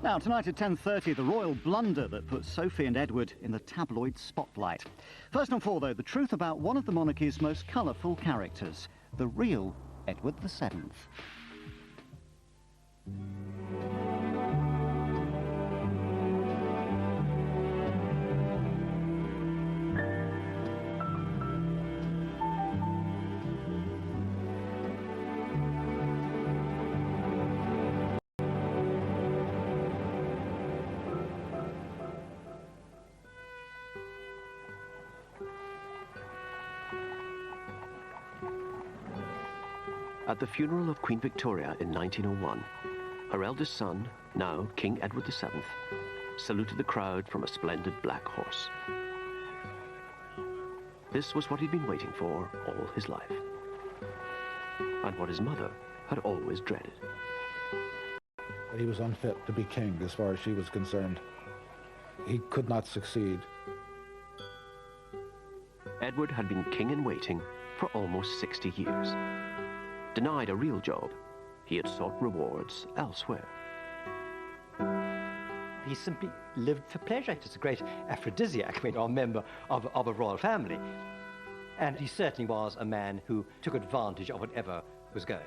Now, tonight at 10:30, the royal blunder that put Sophie and Edward in the tabloid spotlight. First on 4, though, the truth about one of the monarchy's most colourful characters, the real Edward VII. At the funeral of Queen Victoria in 1901, her eldest son, now King Edward VII, saluted the crowd from a splendid black horse. This was what he'd been waiting for all his life, and what his mother had always dreaded. He was unfit to be king as far as she was concerned. He could not succeed. Edward had been king in waiting for almost 60 years. Denied a real job, he had sought rewards elsewhere. He simply lived for pleasure. It's a great aphrodisiac when you're a member of a royal family. And he certainly was a man who took advantage of whatever was going.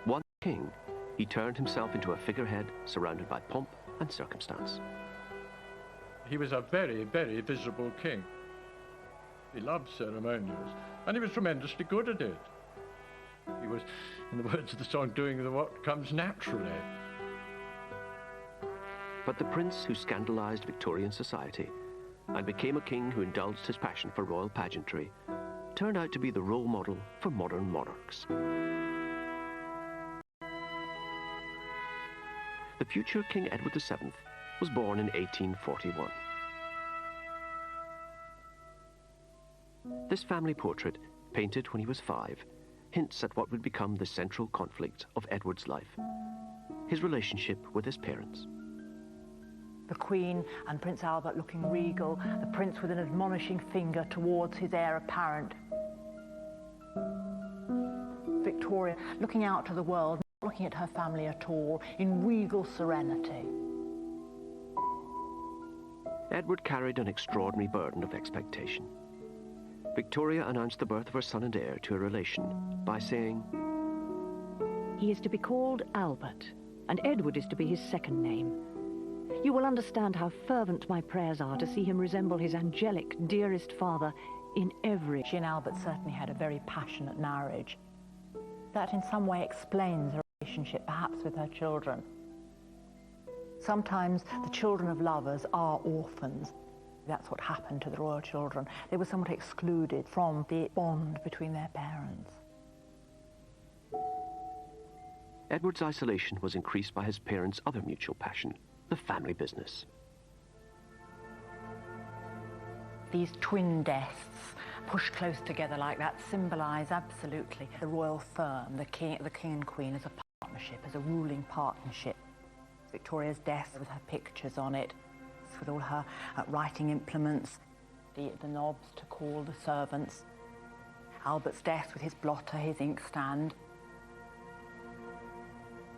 Once king, he turned himself into a figurehead surrounded by pomp and circumstance. He was a very, very visible king. He loved ceremonials, and he was tremendously good at it. He was, in the words of the song, doing what comes naturally. But the prince who scandalized Victorian society and became a king who indulged his passion for royal pageantry turned out to be the role model for modern monarchs. The future King Edward VII was born in 1841. This family portrait, painted when he was 5, hints at what would become the central conflict of Edward's life, his relationship with his parents. The Queen and Prince Albert looking regal, the Prince with an admonishing finger towards his heir apparent. Victoria looking out to the world, not looking at her family at all, in regal serenity. Edward carried an extraordinary burden of expectation. Victoria announced the birth of her son and heir to a relation by saying, "He is to be called Albert, and Edward is to be his second name. You will understand how fervent my prayers are to see him resemble his angelic, dearest father in every..." She and Albert certainly had a very passionate marriage. That in some way explains her relationship perhaps with her children. Sometimes the children of lovers are orphans. That's what happened to the royal children. They were somewhat excluded from the bond between their parents. Edward's isolation was increased by his parents' other mutual passion, the family business. These twin desks pushed close together like that symbolise absolutely the royal firm, the king and queen as a partnership, as a ruling partnership. Victoria's desk with her pictures on it, with all her writing implements, the knobs to call the servants. Albert's desk with his blotter, his inkstand.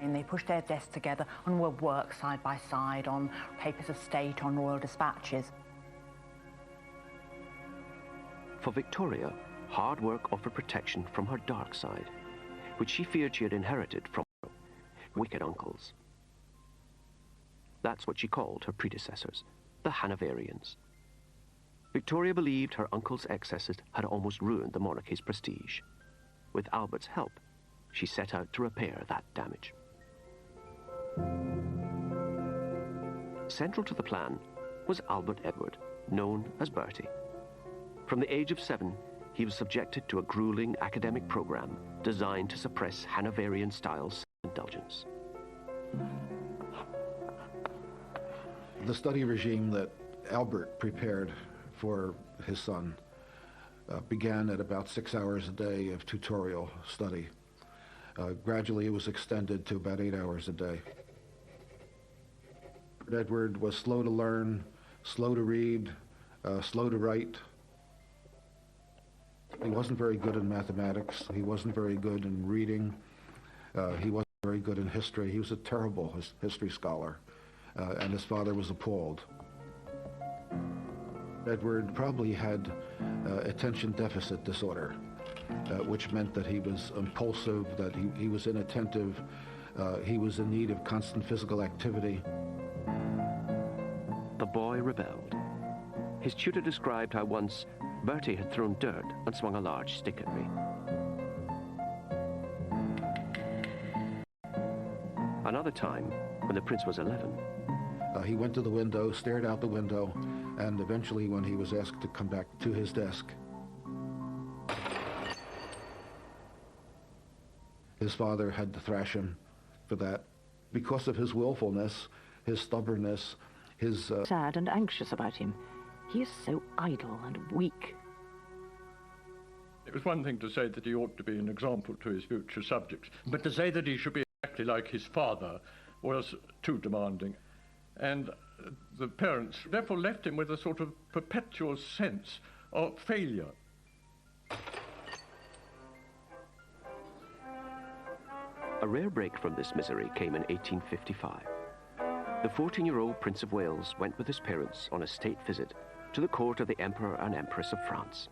And they pushed their desks together and would work side by side on papers of state, on royal dispatches. For Victoria, hard work offered protection from her dark side, which she feared she had inherited from her wicked uncles. That's what she called her predecessors, the Hanoverians. Victoria believed her uncle's excesses had almost ruined the monarchy's prestige. With Albert's help, she set out to repair that damage. Central to the plan was Albert Edward, known as Bertie. From the age of 7, he was subjected to a grueling academic program designed to suppress Hanoverian-style self-indulgence. The study regime that Albert prepared for his son began at about 6 hours a day of tutorial study. Gradually, it was extended to about 8 hours a day. Edward was slow to learn, slow to read, slow to write. He wasn't very good in mathematics. He wasn't very good in reading. He wasn't very good in history. He was a terrible history scholar, and his father was appalled. Edward probably had attention deficit disorder, which meant that he was impulsive, that he was inattentive, he was in need of constant physical activity. The boy rebelled. His tutor described how once Bertie had thrown dirt and swung a large stick at me. Another time, when the prince was 11, he went to the window, stared out the window, and eventually when he was asked to come back to his desk, his father had to thrash him for that because of his willfulness, his stubbornness, his... Sad and anxious about him. He is so idle and weak. It was one thing to say that he ought to be an example to his future subjects, but to say that he should be exactly like his father was too demanding. And the parents therefore left him with a sort of perpetual sense of failure. a rare break from this misery came in 1855. The 14-year-old Prince of Wales went with his parents on a state visit to the court of the Emperor and Empress of France.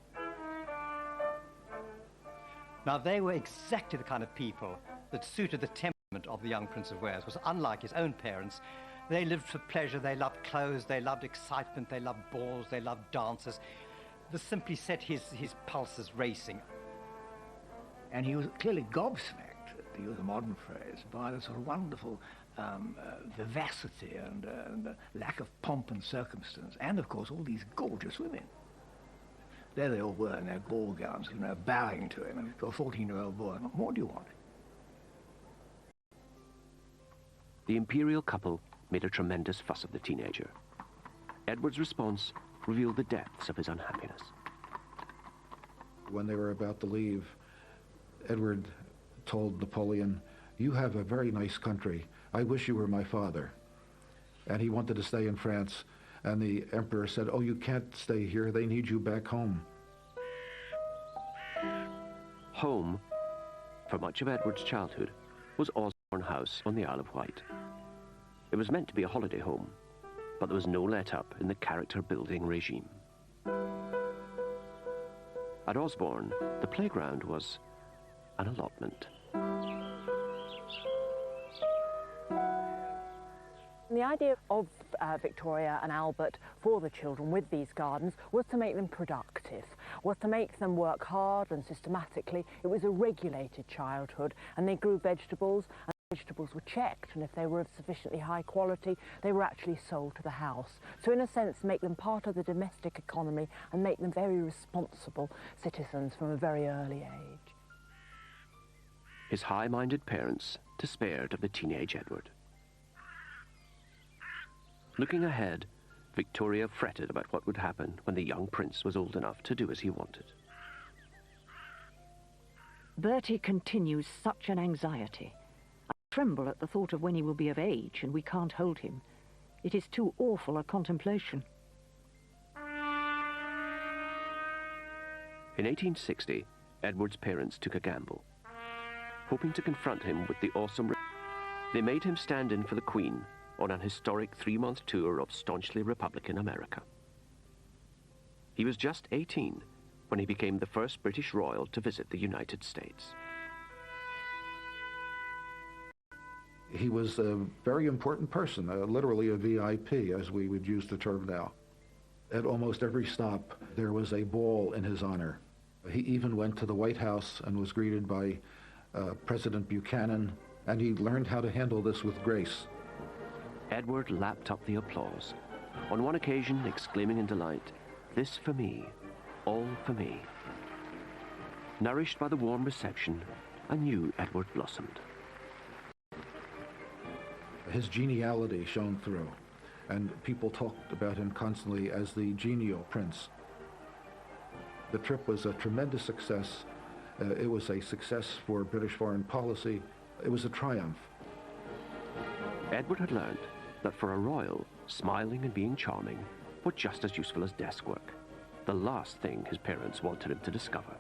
Now, they were exactly the kind of people that suited the temperament of the young Prince of Wales. It was unlike his own parents. They lived for pleasure, they loved clothes, they loved excitement, they loved balls, they loved dances. This simply set his pulses racing. And he was clearly gobsmacked, to use a modern phrase, by the sort of wonderful vivacity and lack of pomp and circumstance, and of course all these gorgeous women. There they all were in their ball gowns, you know, bowing to him, and to a 14-year-old boy, what more do you want? The imperial couple made a tremendous fuss of the teenager. Edward's response revealed the depths of his unhappiness. When they were about to leave, Edward told Napoleon, "You have a very nice country. I wish you were my father." And he wanted to stay in France. And the emperor said, "Oh, you can't stay here. They need you back home." Home, for much of Edward's childhood, was Osborne House on the Isle of Wight. It was meant to be a holiday home, but there was no let-up in the character-building regime. At Osborne, the playground was an allotment. The idea of Victoria and Albert for the children with these gardens was to make them productive, was to make them work hard and systematically. It was a regulated childhood, and they grew vegetables, and vegetables were checked, and if they were of sufficiently high quality, they were actually sold to the house. So in a sense, make them part of the domestic economy and make them very responsible citizens from a very early age. His high-minded parents despaired of the teenage Edward. Looking ahead, Victoria fretted about what would happen when the young prince was old enough to do as he wanted. Bertie continues such an anxiety. I tremble at the thought of when he will be of age and we can't hold him. It is too awful a contemplation. In 1860, Edward's parents took a gamble. Hoping to confront him with the awesome... They made him stand in for the Queen on an historic 3-month tour of staunchly Republican America. He was just 18 when he became the first British royal to visit the United States. He was a very important person, literally a VIP, as we would use the term now. At almost every stop, there was a ball in his honor. He even went to the White House and was greeted by President Buchanan, and he learned how to handle this with grace. Edward lapped up the applause, on one occasion exclaiming in delight, "This for me, all for me." Nourished by the warm reception, a new Edward blossomed. His geniality shone through, and people talked about him constantly as the genial prince. The trip was a tremendous success. It was a success for British foreign policy. It was a triumph. Edward had learned that for a royal, smiling and being charming were just as useful as desk work, the last thing his parents wanted him to discover.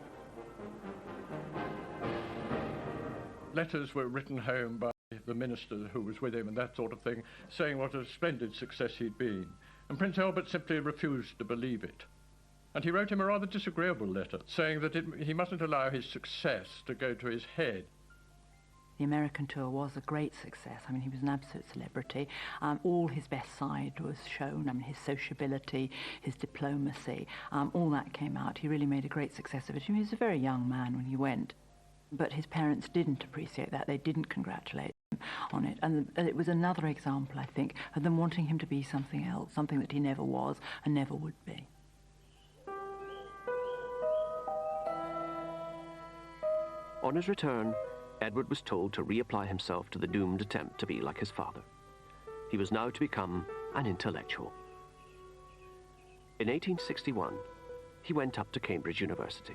Letters were written home by the minister who was with him and that sort of thing, saying what a splendid success he'd been. And Prince Albert simply refused to believe it. And he wrote him a rather disagreeable letter, saying that he mustn't allow his success to go to his head. The American tour was a great success. I mean, he was an absolute celebrity. All his best side was shown. I mean, his sociability, his diplomacy, all that came out. He really made a great success of it. He was a very young man when he went. But his parents didn't appreciate that. They didn't congratulate him on it. And it was another example, I think, of them wanting him to be something else, something that he never was and never would be. On his return, Edward was told to reapply himself to the doomed attempt to be like his father. He was now to become an intellectual. In 1861, he went up to Cambridge University.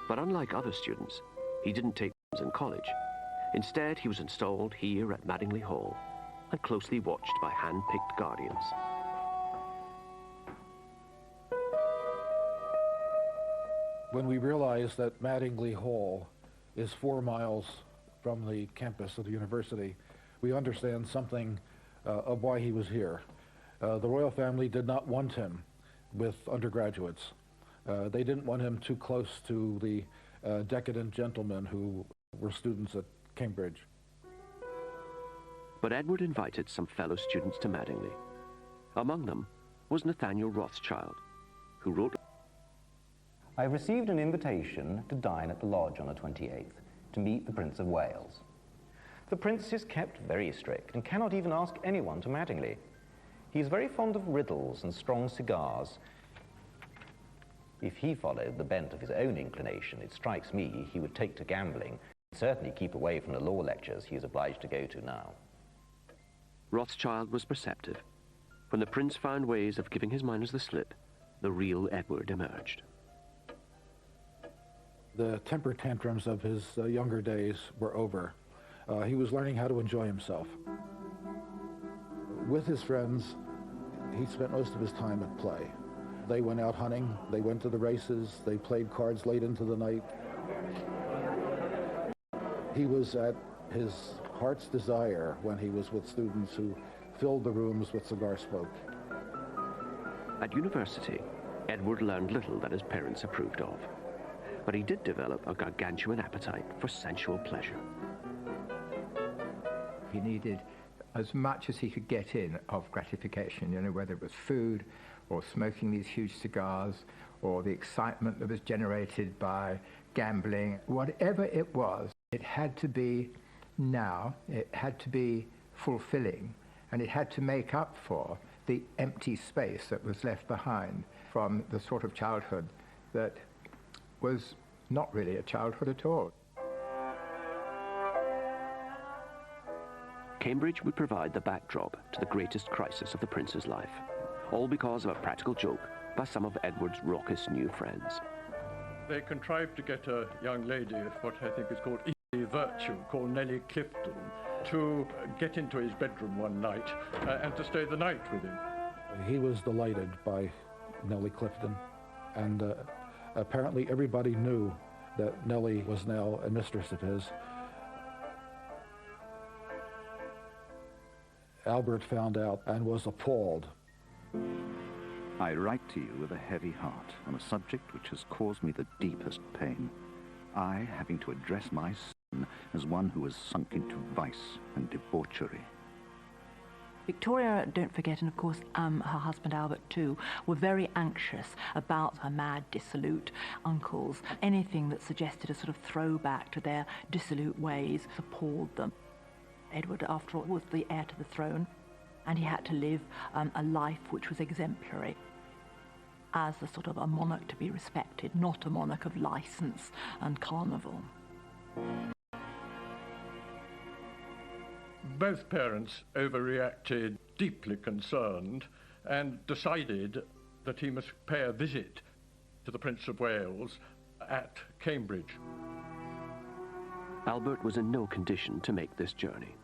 But unlike other students, he didn't take lessons in college. Instead, he was installed here at Madingley Hall and closely watched by hand-picked guardians. When we realized that Madingley Hall is 4 miles from the campus of the university, we understand something of why he was here. The royal family did not want him with undergraduates. They didn't want him too close to the decadent gentlemen who were students at Cambridge. But Edward invited some fellow students to Madingley. Among them was Nathaniel Rothschild, who wrote, I have received an invitation to dine at the lodge on the 28th to meet the Prince of Wales. The Prince is kept very strict and cannot even ask anyone to Madingley. He is very fond of riddles and strong cigars. If he followed the bent of his own inclination, it strikes me he would take to gambling and certainly keep away from the law lectures he is obliged to go to now. Rothschild was perceptive. When the Prince found ways of giving his miners the slip, the real Edward emerged. The temper tantrums of his younger days were over. He was learning how to enjoy himself. With his friends, he spent most of his time at play. They went out hunting, they went to the races, they played cards late into the night. He was at his heart's desire when he was with students who filled the rooms with cigar smoke. At university, Edward learned little that his parents approved of. But he did develop a gargantuan appetite for sensual pleasure. He needed as much as he could get in of gratification, you know, whether it was food or smoking these huge cigars or the excitement that was generated by gambling. Whatever it was, it had to be now, it had to be fulfilling, and it had to make up for the empty space that was left behind from the sort of childhood that was not really a childhood at all. Cambridge would provide the backdrop to the greatest crisis of the Prince's life, all because of a practical joke by some of Edward's raucous new friends. They contrived to get a young lady of what I think is called easy virtue, called Nellie Clifton, to get into his bedroom one night and to stay the night with him. He was delighted by Nellie Clifton, and apparently everybody knew that Nellie was now a mistress of his. Albert found out and was appalled. I write to you with a heavy heart on a subject which has caused me the deepest pain. I having to address my son as one who has sunk into vice and debauchery. Victoria, don't forget, and of course her husband Albert too, were very anxious about her mad, dissolute uncles. Anything that suggested a sort of throwback to their dissolute ways appalled them. Edward, after all, was the heir to the throne, and he had to live a life which was exemplary, as a sort of a monarch to be respected, not a monarch of license and carnival. Both parents overreacted, deeply concerned, and decided that he must pay a visit to the Prince of Wales at Cambridge. Albert was in no condition to make this journey.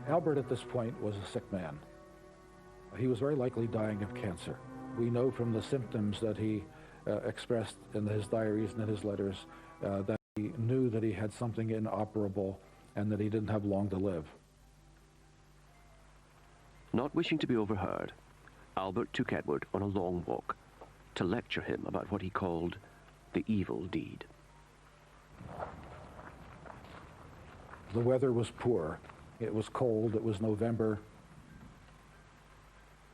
Albert at this point was a sick man. He was very likely dying of cancer. We know from the symptoms that he expressed in his diaries and in his letters that he knew that he had something inoperable and that he didn't have long to live. Not wishing to be overheard, Albert took Edward on a long walk to lecture him about what he called the evil deed. The weather was poor. It was cold. It was November.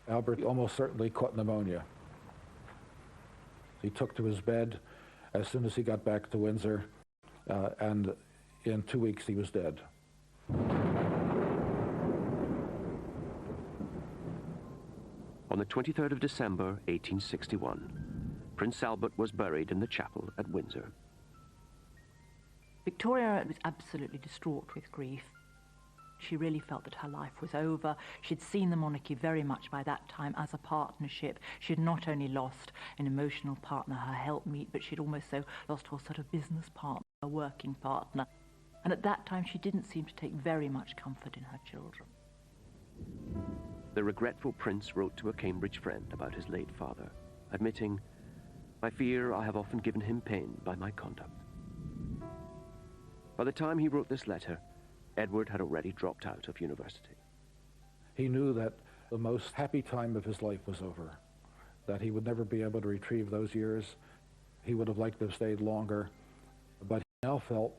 Albert almost certainly caught pneumonia. He took to his bed as soon as he got back to Windsor, and in 2 weeks he was dead. On the 23rd of December, 1861, Prince Albert was buried in the chapel at Windsor. Victoria was absolutely distraught with grief. She really felt that her life was over. She'd seen the monarchy very much by that time as a partnership. She'd not only lost an emotional partner, her helpmeet, but she'd also lost her sort of business partner, a working partner. And at that time, she didn't seem to take very much comfort in her children. The regretful prince wrote to a Cambridge friend about his late father, admitting, "I fear I have often given him pain by my conduct." By the time he wrote this letter, Edward had already dropped out of university. He knew that the most happy time of his life was over, that he would never be able to retrieve those years. He would have liked to have stayed longer, but he now felt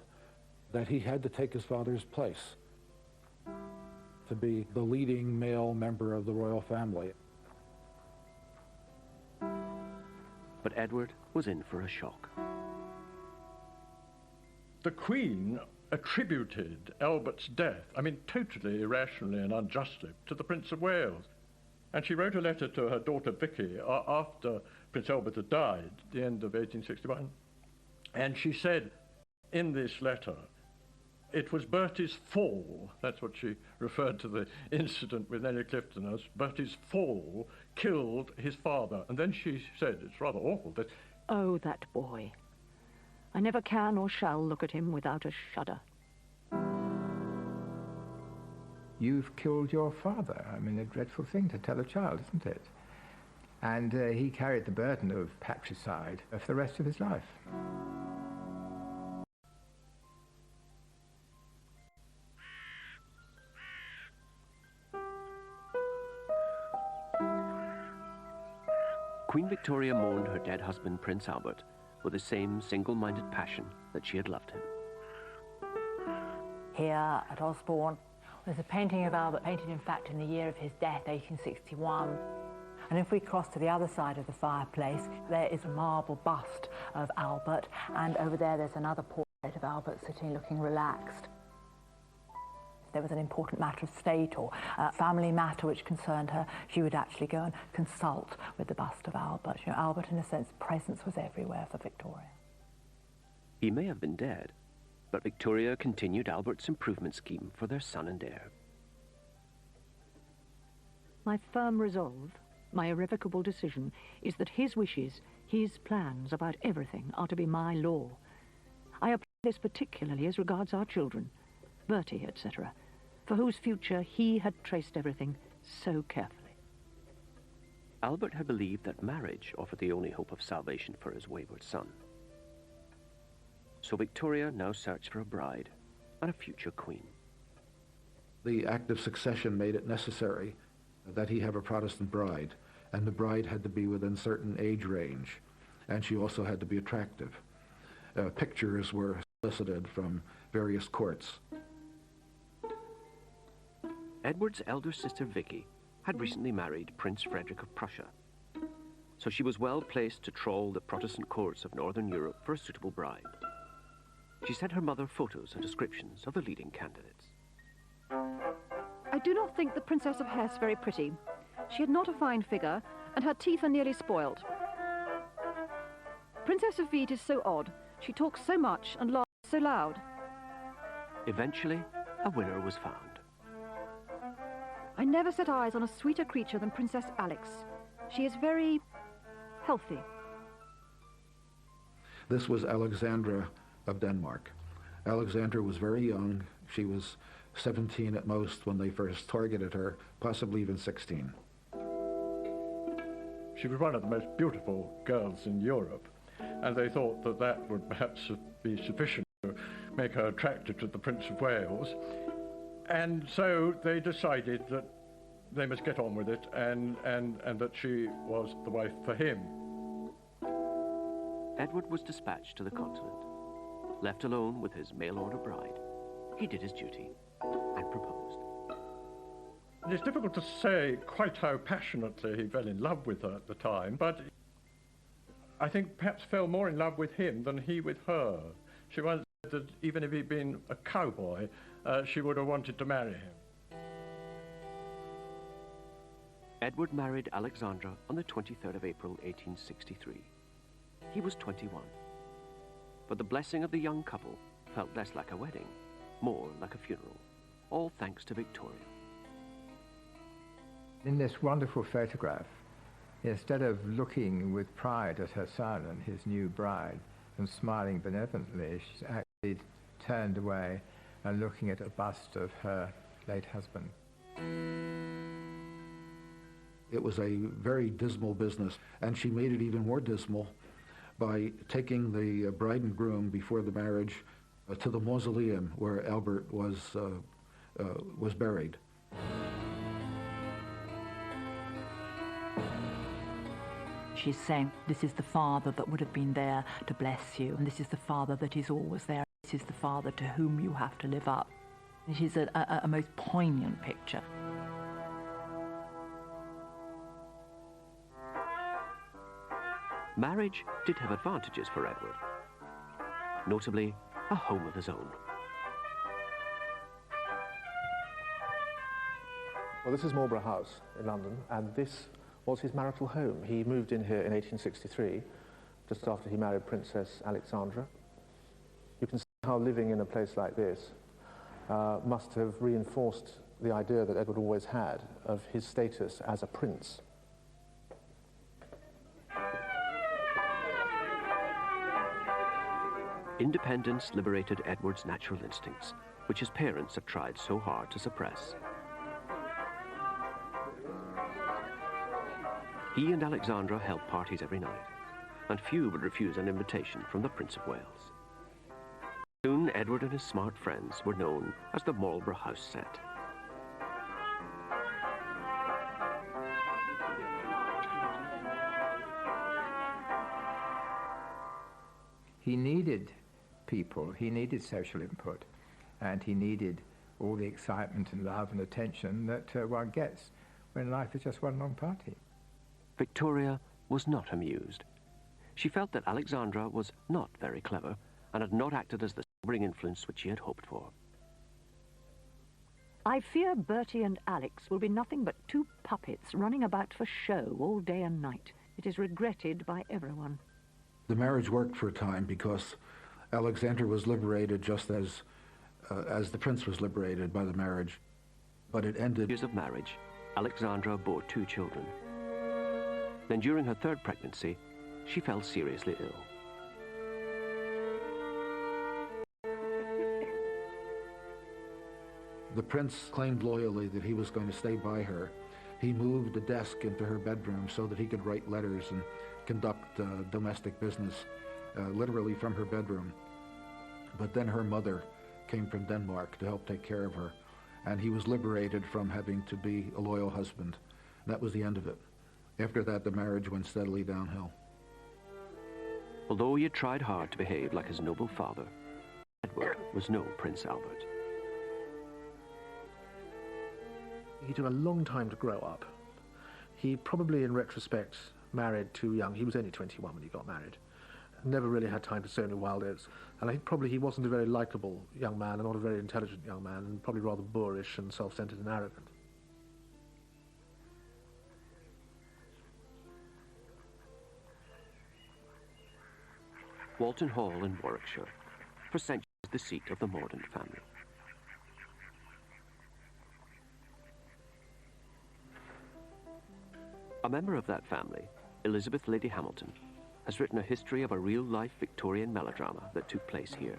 that he had to take his father's place, to be the leading male member of the royal family. But Edward was in for a shock. The Queen attributed Albert's death, I mean totally irrationally and unjustly, to the Prince of Wales. And she wrote a letter to her daughter Vicky after Prince Albert had died at the end of 1861. And she said in this letter, it was Bertie's fall, that's what she referred to the incident with Nellie Clifton as, Bertie's fall killed his father. And then she said, it's rather awful, that... Oh, that boy. I never can or shall look at him without a shudder. You've killed your father. I mean, a dreadful thing to tell a child, isn't it? And he carried the burden of patricide for the rest of his life. Queen Victoria mourned her dead husband, Prince Albert, with the same single-minded passion that she had loved him. Here at Osborne, there's a painting of Albert, painted in fact in the year of his death, 1861. And if we cross to the other side of the fireplace, there is a marble bust of Albert, and over there's another portrait of Albert sitting looking relaxed. If there was an important matter of state or family matter which concerned her, she would actually go and consult with the bust of Albert. You know, Albert, in a sense, presence was everywhere for Victoria. He may have been dead, but Victoria continued Albert's improvement scheme for their son and heir. My firm resolve, my irrevocable decision, is that his wishes, his plans about everything are to be my law. I apply this particularly as regards our children, Bertie, etc., for whose future he had traced everything so carefully. Albert had believed that marriage offered the only hope of salvation for his wayward son. So Victoria now searched for a bride and a future queen. The Act of Succession made it necessary that he have a Protestant bride, and the bride had to be within certain age range, and she also had to be attractive. Pictures were solicited from various courts. Edward's elder sister Vicky had recently married Prince Frederick of Prussia, so she was well placed to trawl the Protestant courts of Northern Europe for a suitable bride. She sent her mother photos and descriptions of the leading candidates. I do not think the Princess of Hesse very pretty. She had not a fine figure, and her teeth are nearly spoiled. Princess of Wied is so odd. She talks so much and laughs so loud. Eventually, a winner was found. I never set eyes on a sweeter creature than Princess Alex. She is very healthy. This was Alexandra of Denmark. Alexandra was very young. She was 17 at most when they first targeted her, possibly even 16. She was one of the most beautiful girls in Europe, and they thought that that would perhaps be sufficient to make her attractive to the Prince of Wales. And so they decided that they must get on with it, and that she was the wife for him. Edward was dispatched to the continent. Left alone with his mail-order bride, he did his duty and proposed. It's difficult to say quite how passionately he fell in love with her at the time, but I think perhaps fell more in love with him than he with her. She once said that even if he'd been a cowboy, she would have wanted to marry him. Edward married Alexandra on the 23rd of April, 1863. He was 21. But the blessing of the young couple felt less like a wedding, more like a funeral, all thanks to Victoria. In this wonderful photograph, instead of looking with pride at her son and his new bride and smiling benevolently, she's actually turned away and looking at a bust of her late husband. It was a very dismal business, and she made it even more dismal by taking the bride and groom before the marriage to the mausoleum where Albert was buried. She's saying, this is the father that would have been there to bless you, and this is the father that is always there. This is the father to whom you have to live up. It is a most poignant picture. Marriage did have advantages for Edward, notably a home of his own. Well, this is Marlborough House in London, and this was his marital home. He moved in here in 1863, just after he married Princess Alexandra. You can see how living in a place like this must have reinforced the idea that Edward always had of his status as a prince. Independence liberated Edward's natural instincts, which his parents had tried so hard to suppress. He and Alexandra held parties every night, and few would refuse an invitation from the Prince of Wales. Soon, Edward and his smart friends were known as the Marlborough House set. He needed people, he needed social input, and he needed all the excitement and love and attention that one gets when life is just one long party. Victoria was not amused. She felt that Alexandra was not very clever and had not acted as the sobering influence which she had hoped for. I fear Bertie and Alex will be nothing but two puppets running about for show all day and night. It is regretted by everyone. The marriage worked for a time because Alexandra was liberated just as the prince was liberated by the marriage, but it ended. Years of marriage, Alexandra bore 2 children. Then during her 3rd pregnancy, she fell seriously ill. The prince claimed loyally that he was going to stay by her. He moved a desk into her bedroom so that he could write letters and conduct domestic business, literally from her bedroom. But then her mother came from Denmark to help take care of her, and he was liberated from having to be a loyal husband. That was the end of it. After that, the marriage went steadily downhill. Although he had tried hard to behave like his noble father, Edward was no Prince Albert. He took a long time to grow up. He probably, in retrospect, married too young. He was only 21 when he got married. Never really had time to sow any wild oats. And I think probably he wasn't a very likable young man and not a very intelligent young man, and probably rather boorish and self-centered and arrogant. Walton Hall in Warwickshire, for centuries the seat of the Mordaunt family. A member of that family, Elizabeth Lady Hamilton, has written a history of a real-life Victorian melodrama that took place here.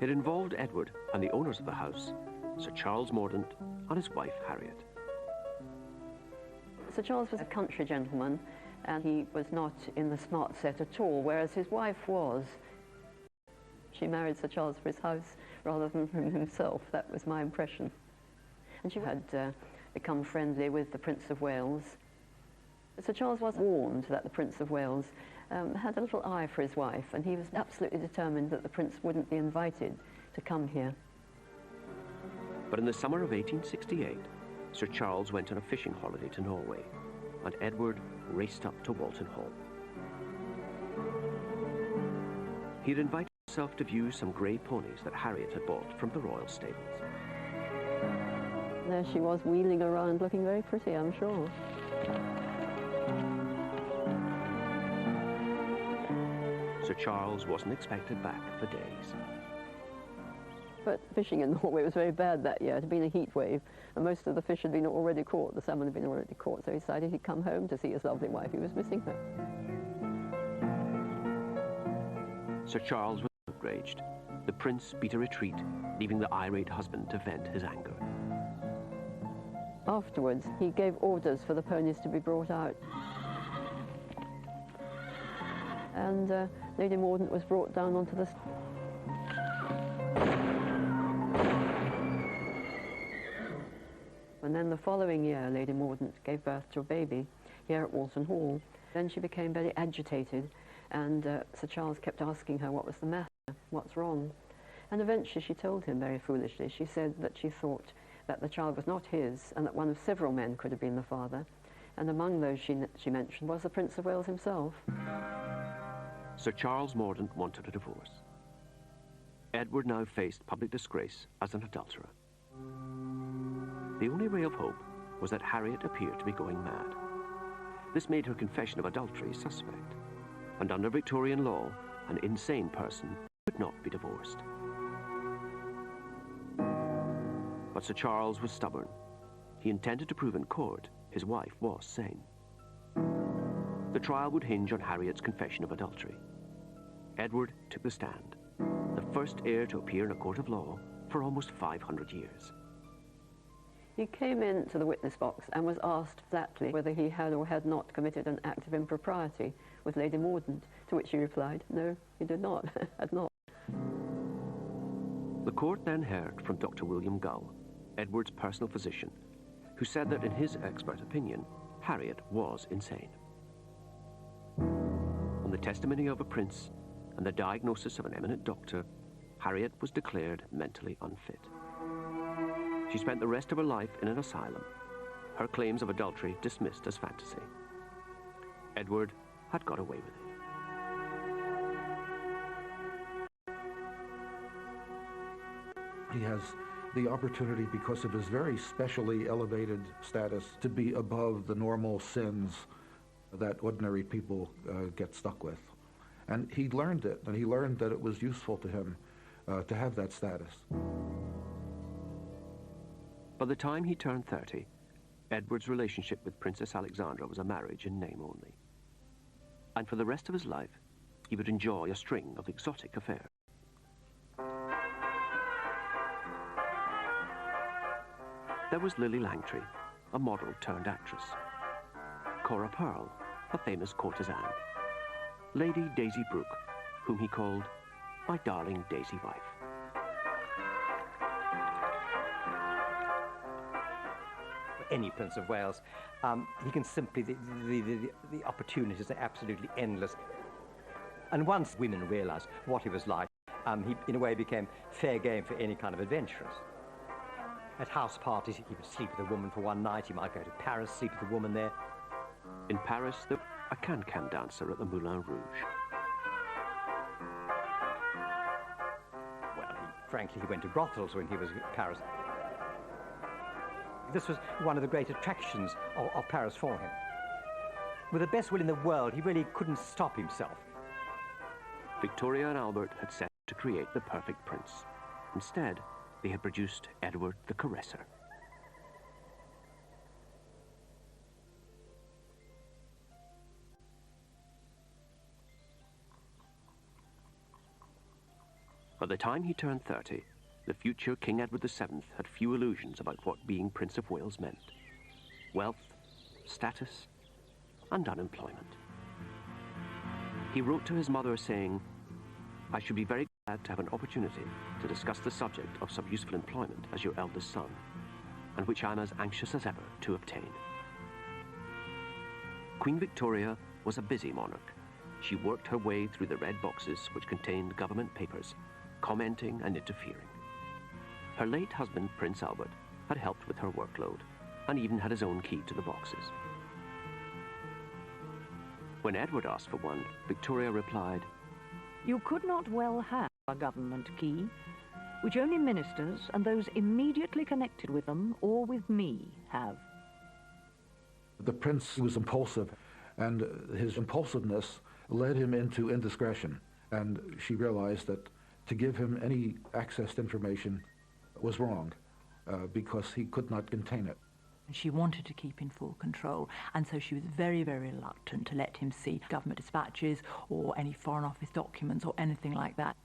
It involved Edward and the owners of the house, Sir Charles Mordaunt and his wife Harriet. Sir Charles was a country gentleman, and he was not in the smart set at all, whereas his wife was. She married Sir Charles for his house rather than for himself. That was my impression. And she had become friendly with the Prince of Wales. Sir Charles was warned that the Prince of Wales had a little eye for his wife, and he was absolutely determined that the Prince wouldn't be invited to come here. But in the summer of 1868, Sir Charles went on a fishing holiday to Norway, and Edward raced up to Walton Hall. He had invited himself to view some grey ponies that Harriet had bought from the royal stables. There she was, wheeling around, looking very pretty, I'm sure. Sir Charles wasn't expected back for days. But fishing in Norway was very bad that year. It had been a heat wave, and most of the fish had been already caught. The salmon had been already caught, so he decided he'd come home to see his lovely wife. He was missing her. Sir Charles was outraged. The prince beat a retreat, leaving the irate husband to vent his anger. Afterwards, he gave orders for the ponies to be brought out. And Lady Mordaunt was brought down onto the... And then the following year, Lady Mordaunt gave birth to a baby here at Walton Hall. Then she became very agitated, and Sir Charles kept asking her what was the matter, what's wrong. And eventually she told him very foolishly. She said that she thought that the child was not his, and that one of several men could have been the father. And among those she mentioned was the Prince of Wales himself. Sir Charles Mordaunt wanted a divorce. Edward now faced public disgrace as an adulterer. The only ray of hope was that Harriet appeared to be going mad. This made her confession of adultery suspect, and under Victorian law, an insane person could not be divorced. But Sir Charles was stubborn. He intended to prove in court his wife was sane. The trial would hinge on Harriet's confession of adultery. Edward took the stand, the first heir to appear in a court of law for almost 500 years. He came into the witness box and was asked flatly whether he had or had not committed an act of impropriety with Lady Mordaunt, to which he replied, no, he did not, had not. The court then heard from Dr. William Gull, Edward's personal physician, who said that in his expert opinion, Harriet was insane. On the testimony of a prince and the diagnosis of an eminent doctor, Harriet was declared mentally unfit. She spent the rest of her life in an asylum, her claims of adultery dismissed as fantasy. Edward had got away with it. He has the opportunity, because of his very specially elevated status, to be above the normal sins that ordinary people get stuck with. And he learned it, and he learned that it was useful to him to have that status. By the time he turned 30, Edward's relationship with Princess Alexandra was a marriage in name only. And for the rest of his life, he would enjoy a string of exotic affairs. There was Lily Langtry, a model turned actress. Cora Pearl, a famous courtesan. Lady Daisy Brooke, whom he called my darling Daisy wife. Any Prince of Wales, he can simply, the opportunities are absolutely endless. And once women realised what he was like, he in a way became fair game for any kind of adventurers. At house parties, he would sleep with a woman for one night. He might go to Paris, sleep with a woman there. In Paris, there was a can-can dancer at the Moulin Rouge. Well, frankly, he went to brothels when he was in Paris. This was one of the great attractions of Paris for him. With the best will in the world, he really couldn't stop himself. Victoria and Albert had set to create the perfect prince. Instead, they had produced Edward the Caresser. By the time he turned 30, the future King Edward VII had few illusions about what being Prince of Wales meant. Wealth, status, and unemployment. He wrote to his mother saying, "I should be very glad to have an opportunity to discuss the subject of some useful employment as your eldest son, and which I am as anxious as ever to obtain." Queen Victoria was a busy monarch. She worked her way through the red boxes which contained government papers, commenting and interfering. Her late husband, Prince Albert, had helped with her workload and even had his own key to the boxes. When Edward asked for one, Victoria replied, "You could not well have a government key, which only ministers and those immediately connected with them or with me have." The prince was impulsive, and his impulsiveness led him into indiscretion, and she realized that to give him any access to information was wrong, because he could not contain it. She wanted to keep in full control, and so she was very, very reluctant to let him see government dispatches or any Foreign Office documents or anything like that.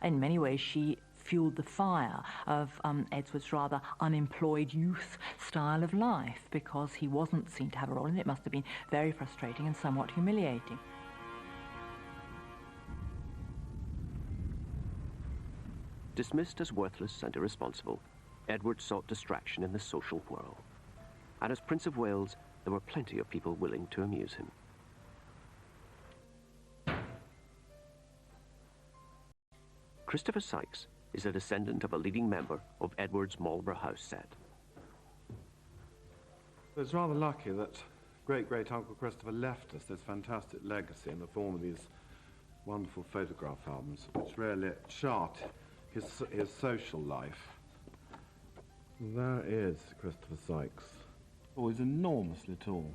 In many ways, she fueled the fire of Edward's rather unemployed youth style of life, because he wasn't seen to have a role in it. It must have been very frustrating and somewhat humiliating. Dismissed as worthless and irresponsible, Edward sought distraction in the social whirl. And as Prince of Wales, there were plenty of people willing to amuse him. Christopher Sykes is a descendant of a leading member of Edward's Marlborough House set. It's rather lucky that great-great-uncle Christopher left us this fantastic legacy in the form of these wonderful photograph albums, which really chart his social life. There is Christopher Sykes. Oh, he's enormously tall.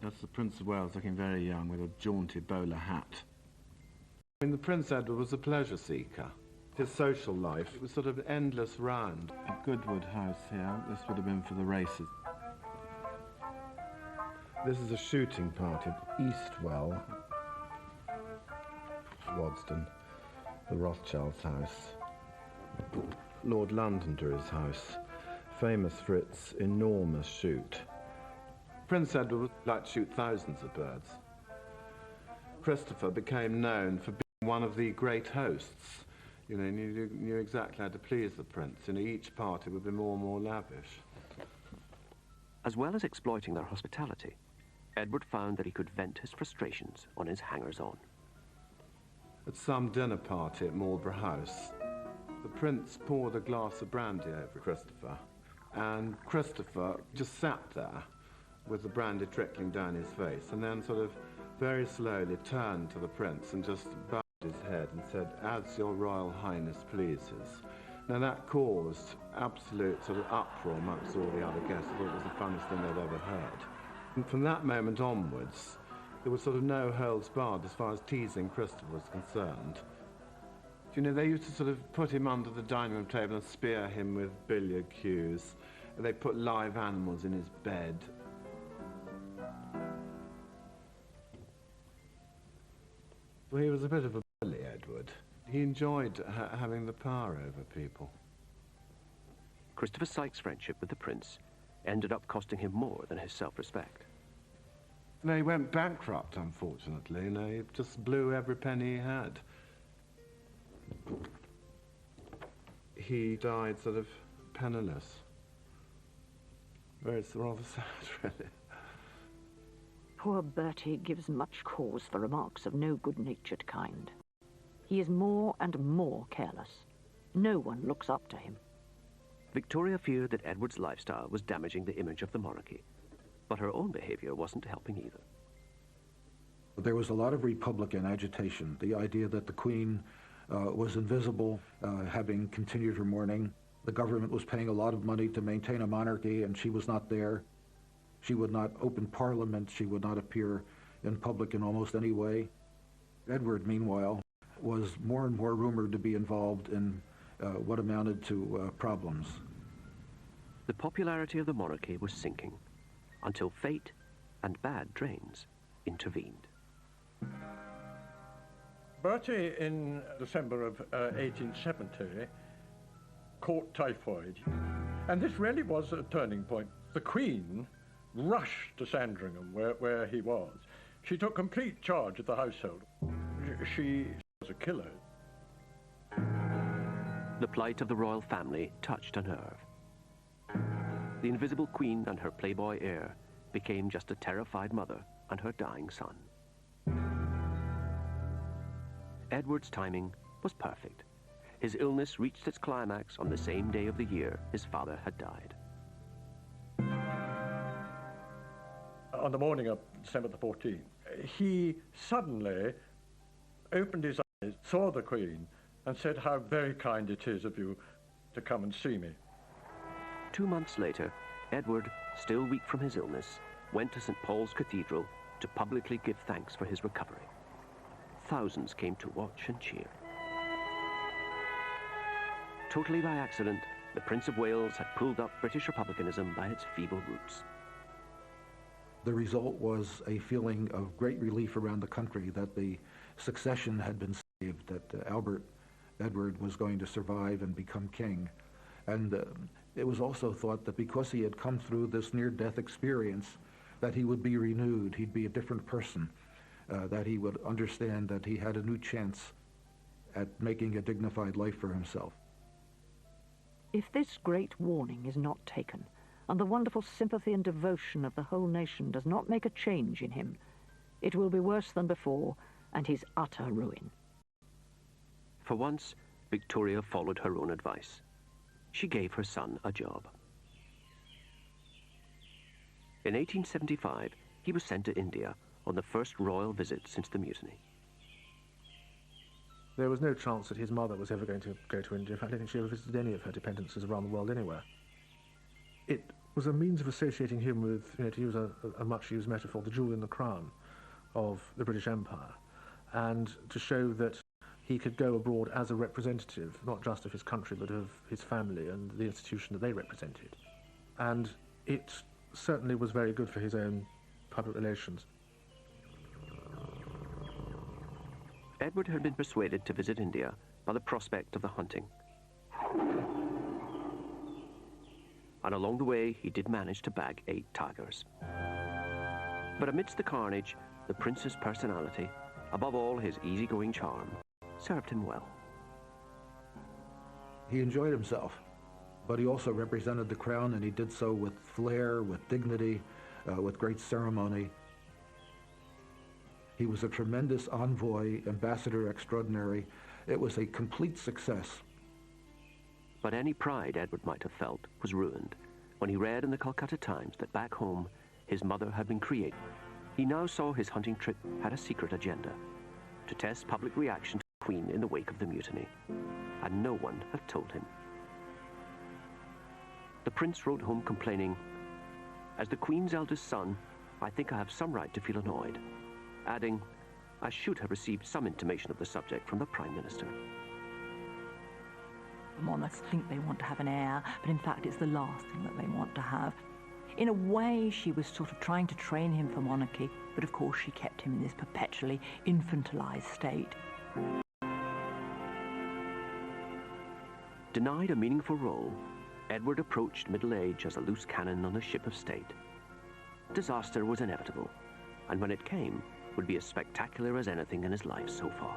That's the Prince of Wales looking very young with a jaunty bowler hat. I mean, the Prince Edward was a pleasure seeker. His social life was sort of endless round. At Goodwood House here, this would have been for the races. This is a shooting party at Eastwell, Wadston, the Rothschilds' house. Lord Londonderry's house, famous for its enormous shoot. Prince Edward would like to shoot thousands of birds. Christopher became known for being one of the great hosts. You know, knew exactly how to please the prince. You know, each party would be more and more lavish. As well as exploiting their hospitality, Edward found that he could vent his frustrations on his hangers-on. At some dinner party at Marlborough House, the prince poured a glass of brandy over Christopher, and Christopher just sat there with the brandy trickling down his face, and then sort of very slowly turned to the prince and just bowed his head and said, "As your Royal Highness pleases." Now that caused absolute sort of uproar amongst all the other guests. I thought it was the funniest thing they'd ever heard. And from that moment onwards, there was sort of no holds barred as far as teasing Christopher was concerned. You know, they used to sort of put him under the dining room table and spear him with billiard cues. They put live animals in his bed. Well, he was a bit of a bully, Edward. He enjoyed having the power over people. Christopher Sykes' friendship with the prince ended up costing him more than his self-respect. No, he went bankrupt, unfortunately. You know, he just blew every penny he had. He died sort of penniless. It's rather sad, really. Poor Bertie gives much cause for remarks of no good-natured kind. He is more and more careless. No one looks up to him. Victoria feared that Edward's lifestyle was damaging the image of the monarchy, but her own behavior wasn't helping either. There was a lot of Republican agitation. The idea that the Queen was invisible, having continued her mourning. The government was paying a lot of money to maintain a monarchy, and she was not there. She would not open Parliament. She would not appear in public in almost any way. Edward, meanwhile, was more and more rumored to be involved in what amounted to problems. The popularity of the monarchy was sinking until fate and bad drains intervened. Bertie, in December of 1870, caught typhoid. And this really was a turning point The Queen rushed to Sandringham, where he was. She took complete charge of the household. She was a killer. The plight of the royal family touched a nerve. The invisible Queen and her playboy heir became just a terrified mother and her dying son. Edward's timing was perfect. His illness reached its climax on the same day of the year his father had died. On the morning of December the 14th, he suddenly opened his eyes, saw the Queen, and said, "How very kind it is of you to come and see me." 2 months later, Edward, still weak from his illness, went to St. Paul's Cathedral to publicly give thanks for his recovery. Thousands came to watch and cheer. Totally by accident, the Prince of Wales had pulled up British republicanism by its feeble roots. The result was a feeling of great relief around the country that the succession had been saved, that Edward was going to survive and become king. And it was also thought that because he had come through this near-death experience, that he would be renewed, he'd be a different person, that he would understand that he had a new chance at making a dignified life for himself. If this great warning is not taken, and the wonderful sympathy and devotion of the whole nation does not make a change in him, it will be worse than before, and his utter ruin. For once, Victoria followed her own advice. She gave her son a job. In 1875, he was sent to India on the first royal visit since the mutiny. There was no chance that his mother was ever going to go to India. In fact, I don't think she ever visited any of her dependencies around the world anywhere. It was a means of associating him with, to use a much-used metaphor, the jewel in the crown of the British Empire, and to show that he could go abroad as a representative, not just of his country, but of his family and the institution that they represented. And it certainly was very good for his own public relations. Edward had been persuaded to visit India by the prospect of the hunting. And along the way, he did manage to bag 8 tigers. But amidst the carnage, the prince's personality, above all his easygoing charm, served him well. He enjoyed himself, but he also represented the crown, and he did so with flair, with dignity, with great ceremony. He was a tremendous envoy, ambassador extraordinary. It was a complete success. But any pride Edward might have felt was ruined when he read in the Calcutta Times that back home his mother had been created. He now saw his hunting trip had a secret agenda, to test public reaction to the Queen in the wake of the mutiny, and no one had told him. The prince wrote home complaining, "As the Queen's eldest son, I think I have some right to feel annoyed," adding, "I should have received some intimation of the subject from the Prime Minister." The monarchs think they want to have an heir, but in fact it's the last thing that they want to have. In a way, she was sort of trying to train him for monarchy, but of course she kept him in this perpetually infantilized state. Denied a meaningful role, Edward approached middle age as a loose cannon on a ship of state. Disaster was inevitable, and when it came, would be as spectacular as anything in his life so far.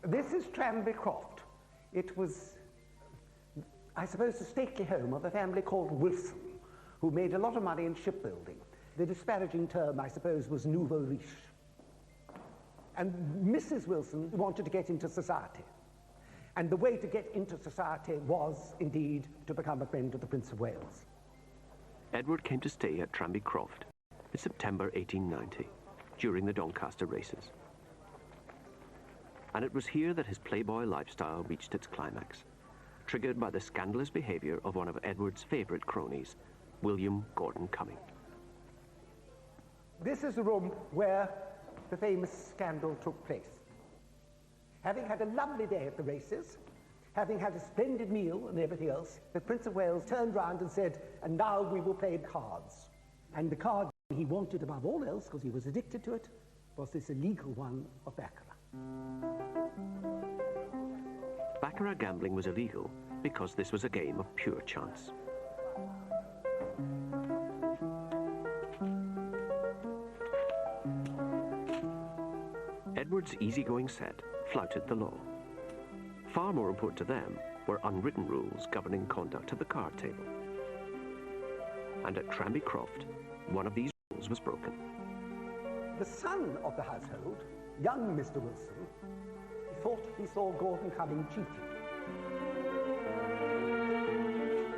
This is Tranby Croft. It was, I suppose, the stately home of a family called Wilson, who made a lot of money in shipbuilding. The disparaging term, I suppose, was nouveau riche. And Mrs. Wilson wanted to get into society. And the way to get into society was, indeed, to become a friend of the Prince of Wales. Edward came to stay at Tranby Croft in September 1890, during the Doncaster races. And it was here that his playboy lifestyle reached its climax, triggered by the scandalous behavior of one of Edward's favorite cronies, William Gordon Cumming. This is the room where the famous scandal took place. Having had a lovely day at the races, having had a splendid meal and everything else, the Prince of Wales turned round and said, and now we will play cards. And the card he wanted above all else, because he was addicted to it, was this illegal one of baccarat. Baccarat gambling was illegal because this was a game of pure chance. Edward's easygoing set flouted the law. Far more important to them were unwritten rules governing conduct at the card table. And at Tranby Croft, one of these rules was broken. The son of the household, young Mr. Wilson, thought he saw Gordon Cumming cheating,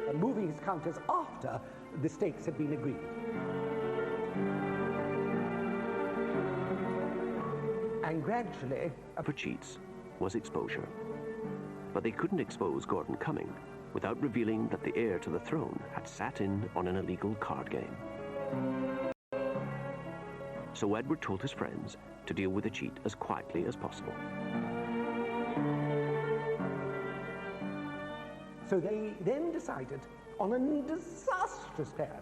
and moving his counters after the stakes had been agreed. And gradually... For cheats was exposure. But they couldn't expose Gordon Cumming without revealing that the heir to the throne had sat in on an illegal card game. So Edward told his friends to deal with the cheat as quietly as possible. So they then decided on a disastrous plan,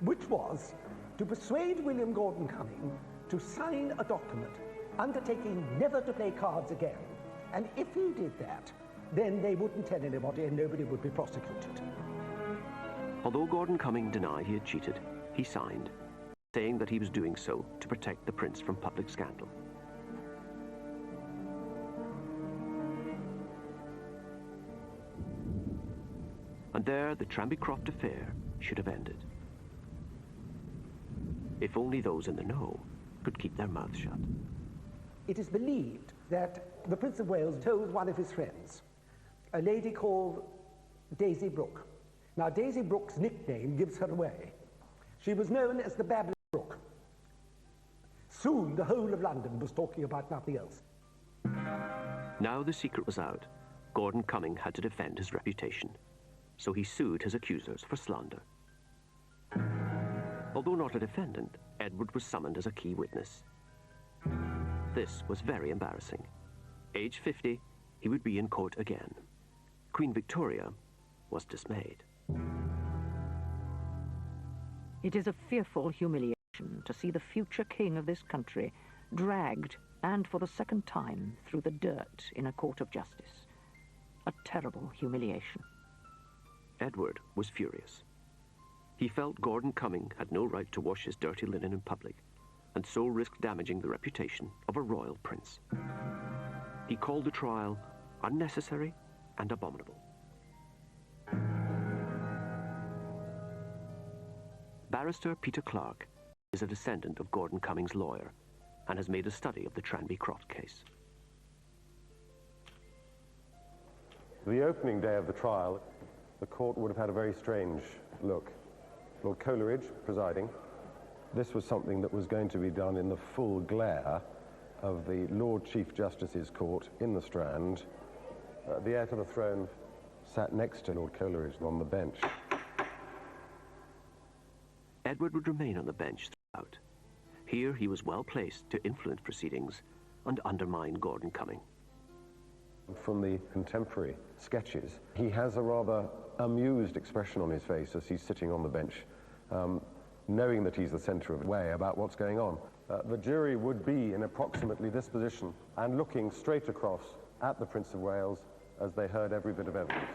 which was to persuade William Gordon Cumming to sign a document undertaking never to play cards again. And if he did that, then they wouldn't tell anybody and nobody would be prosecuted. Although Gordon Cumming denied he had cheated, he signed, saying that he was doing so to protect the prince from public scandal. And there the Tranby Croft affair should have ended. If only those in the know could keep their mouths shut. It is believed that the Prince of Wales told one of his friends, a lady called Daisy Brooke. Now, Daisy Brooke's nickname gives her away. She was known as the Babbling Brook. Soon, the whole of London was talking about nothing else. Now the secret was out. Gordon Cumming had to defend his reputation, so he sued his accusers for slander. Although not a defendant, Edward was summoned as a key witness. This was very embarrassing. Age 50, he would be in court again. Queen Victoria was dismayed. It is a fearful humiliation to see the future king of this country dragged, and for the second time, through the dirt in a court of justice. A terrible humiliation. Edward was furious. He felt Gordon Cumming had no right to wash his dirty linen in public, and so risked damaging the reputation of a royal prince. He called the trial unnecessary and abominable. Barrister Peter Clark is a descendant of Gordon Cumming's lawyer and has made a study of the Tranby Croft case. The opening day of the trial, the court would have had a very strange look. Lord Coleridge presiding. This was something that was going to be done in the full glare of the Lord Chief Justice's court in the Strand. The heir to the throne sat next to Lord Coleridge on the bench. Edward would remain on the bench throughout. Here he was well placed to influence proceedings and undermine Gordon Cumming. From the contemporary sketches, he has a rather amused expression on his face as he's sitting on the bench, knowing that he's the centre of the way about what's going on. The jury would be in approximately this position and looking straight across at the Prince of Wales as they heard every bit of evidence.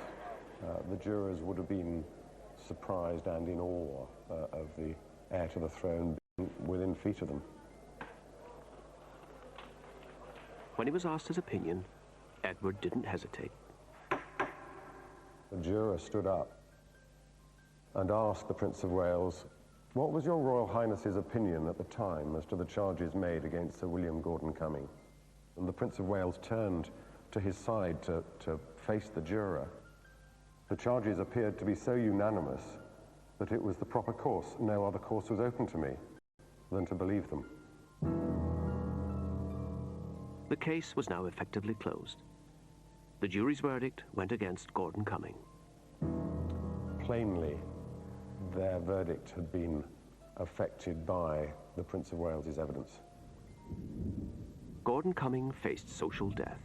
The jurors would have been surprised and in awe of the heir to the throne being within feet of them. When he was asked his opinion, Edward didn't hesitate. The juror stood up and asked the Prince of Wales, "What was your Royal Highness's opinion at the time as to the charges made against Sir William Gordon Cumming?" And the Prince of Wales turned to his side to face the juror. The charges appeared to be so unanimous that it was the proper course. No other course was open to me than to believe them. The case was now effectively closed. The jury's verdict went against Gordon Cumming. Plainly, their verdict had been affected by the Prince of Wales's evidence. Gordon Cumming faced social death.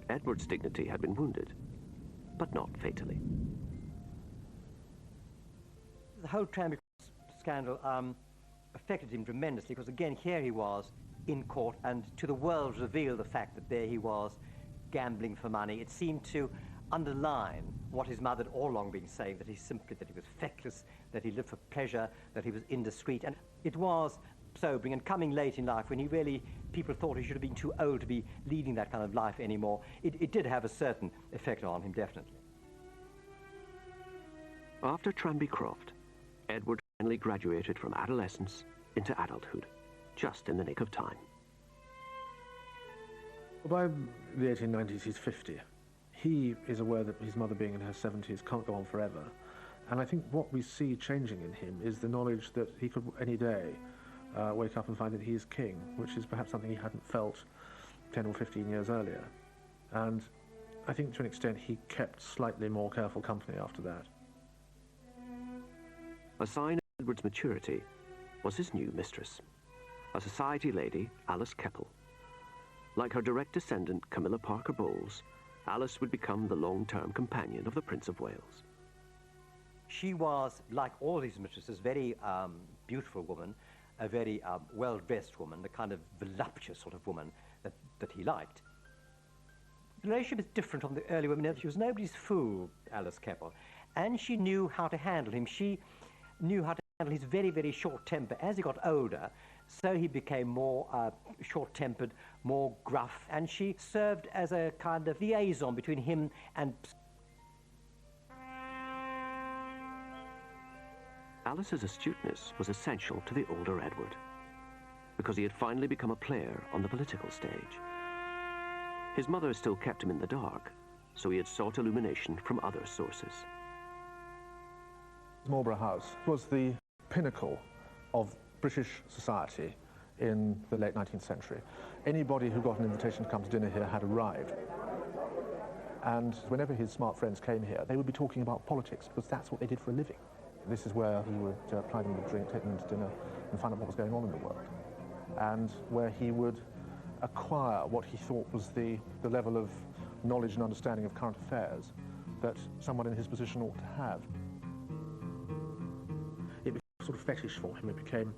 Edward's dignity had been wounded, but not fatally. The whole Tranby scandal affected him tremendously because, again, here he was in court and to the world revealed the fact that there he was gambling for money. It seemed to underline what his mother had all along been saying, that he was feckless, that he lived for pleasure, that he was indiscreet. And it was sobering, and coming late in life when people thought he should have been too old to be leading that kind of life anymore, it did have a certain effect on him, definitely. After Tranby Croft, Edward finally graduated from adolescence into adulthood, just in the nick of time. By the 1890s, he's 50. He is aware that his mother, being in her 70s, can't go on forever. And I think what we see changing in him is the knowledge that he could any day wake up and find that he is king, which is perhaps something he hadn't felt 10 or 15 years earlier. And I think to an extent he kept slightly more careful company after that. A sign of Edward's maturity was his new mistress, a society lady, Alice Keppel. Like her direct descendant, Camilla Parker Bowles, Alice would become the long-term companion of the Prince of Wales. She was, like all his mistresses, a very beautiful woman, a very well-dressed woman, the kind of voluptuous sort of woman that he liked. The relationship is different from the early women. She was nobody's fool, Alice Keppel, and she knew how to handle him. She knew how to handle his very, very short temper. As he got older, so he became more short-tempered, more gruff, and she served as a kind of liaison between him and... Alice's astuteness was essential to the older Edward, because he had finally become a player on the political stage. His mother still kept him in the dark, so he had sought illumination from other sources. Marlborough House was the pinnacle of British society in the late 19th century. Anybody who got an invitation to come to dinner here had arrived. And whenever his smart friends came here, they would be talking about politics, because that's what they did for a living. This is where he would ply them with a drink, take them to dinner, and find out what was going on in the world. And where he would acquire what he thought was the level of knowledge and understanding of current affairs that someone in his position ought to have. It became a sort of fetish for him. It became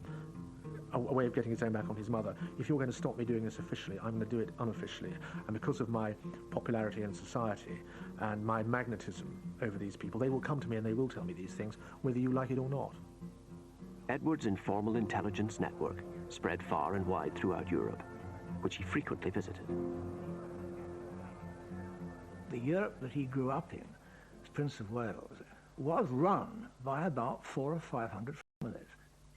a way of getting his own back on his mother. If you're going to stop me doing this officially, I'm going to do it unofficially. And because of my popularity in society and my magnetism over these people, they will come to me and they will tell me these things, whether you like it or not. Edward's informal intelligence network spread far and wide throughout Europe, which he frequently visited. The Europe that he grew up in, as Prince of Wales, was run by about 400 or 500 families.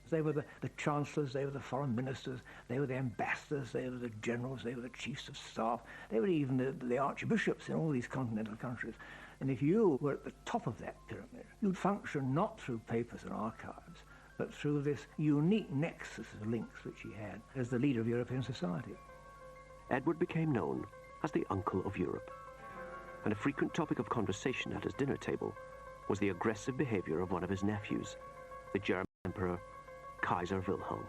They were the chancellors, they were the foreign ministers, they were the ambassadors, they were the generals, they were the chiefs of staff, they were even the archbishops in all these continental countries. And if you were at the top of that pyramid, you'd function not through papers and archives, but through this unique nexus of links which he had as the leader of European society. Edward became known as the Uncle of Europe, and a frequent topic of conversation at his dinner table was the aggressive behavior of one of his nephews, the German Emperor Kaiser Wilhelm.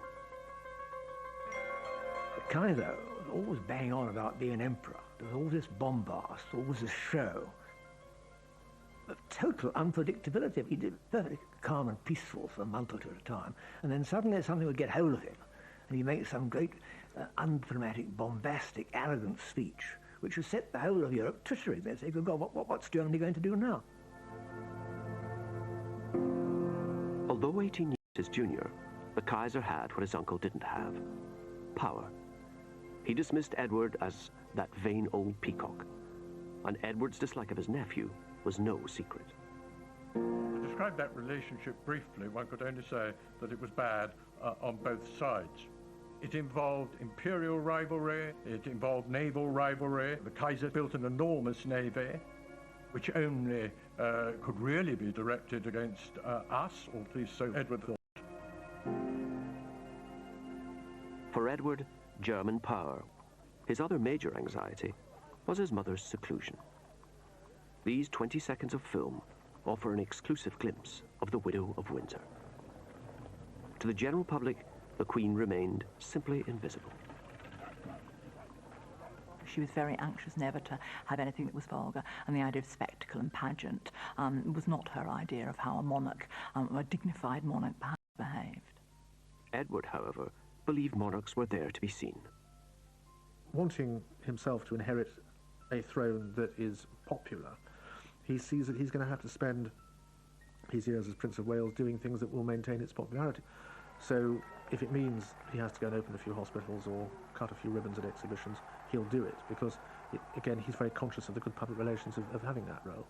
Kaiser was always banging on about being emperor. There was all this bombast, always this show of total unpredictability. He did perfectly calm and peaceful for a month or two at a time, and then suddenly something would get hold of him, and he'd make some great undramatic, bombastic, arrogant speech, which would set the whole of Europe tittering. They'd say, "Good God, what's Germany going to do now?" Although 18 years his junior, the Kaiser had what his uncle didn't have: power. He dismissed Edward as that vain old peacock, and Edward's dislike of his nephew was no secret. To describe that relationship briefly, one could only say that it was bad on both sides. It involved imperial rivalry, it involved naval rivalry. The Kaiser built an enormous navy, which only could really be directed against us, or at least so Edward thought. For Edward, German power. His other major anxiety was his mother's seclusion. These 20 seconds of film offer an exclusive glimpse of the Widow of Windsor. To the general public, the Queen remained simply invisible. She was very anxious never to have anything that was vulgar, and the idea of spectacle and pageant was not her idea of how a monarch, a dignified monarch, perhaps behaved. Edward, however, believed monarchs were there to be seen. Wanting himself to inherit a throne that is popular, he sees that he's going to have to spend his years as Prince of Wales doing things that will maintain its popularity. So if it means he has to go and open a few hospitals or cut a few ribbons at exhibitions, he'll do it, because, again, he's very conscious of the good public relations of having that role.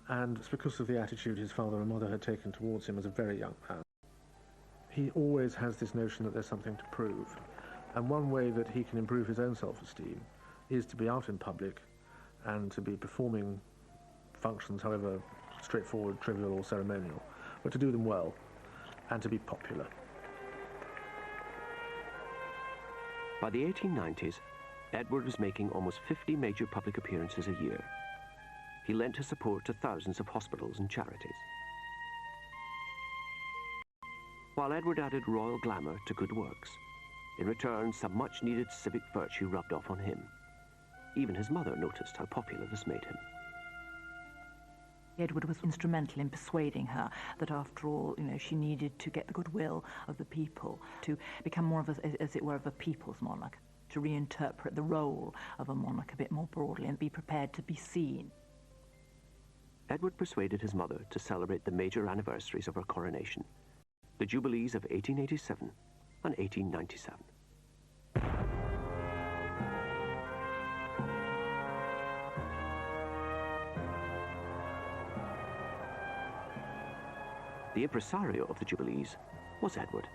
And it's because of the attitude his father and mother had taken towards him as a very young man. He always has this notion that there's something to prove. And one way that he can improve his own self-esteem is to be out in public and to be performing functions, however straightforward, trivial or ceremonial, but to do them well and to be popular. By the 1890s, Edward was making almost 50 major public appearances a year. He lent his support to thousands of hospitals and charities. While Edward added royal glamour to good works, in return, some much-needed civic virtue rubbed off on him. Even his mother noticed how popular this made him. Edward was instrumental in persuading her that, after all, she needed to get the goodwill of the people, to become more of a, as it were, of a people's monarch, to reinterpret the role of a monarch a bit more broadly and be prepared to be seen. Edward persuaded his mother to celebrate the major anniversaries of her coronation, the Jubilees of 1887 and 1897. The impresario of the Jubilees was Edward.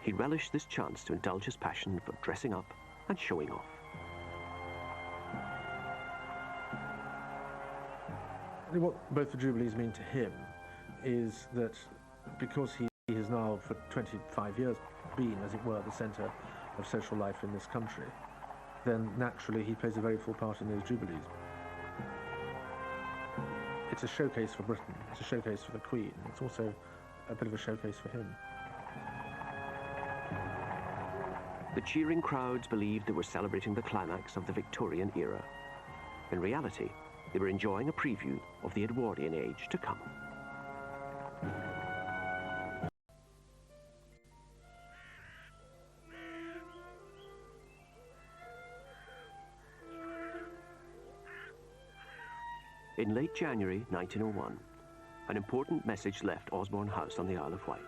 He relished this chance to indulge his passion for dressing up and showing off. What both the Jubilees mean to him is that because he has now for 25 years been, as it were, the centre of social life in this country, then naturally he plays a very full part in those Jubilees. It's a showcase for Britain, it's a showcase for the Queen, it's also a bit of a showcase for him. The cheering crowds believed they were celebrating the climax of the Victorian era. In reality, they were enjoying a preview of the Edwardian age to come. In late January 1901, an important message left Osborne House on the Isle of Wight.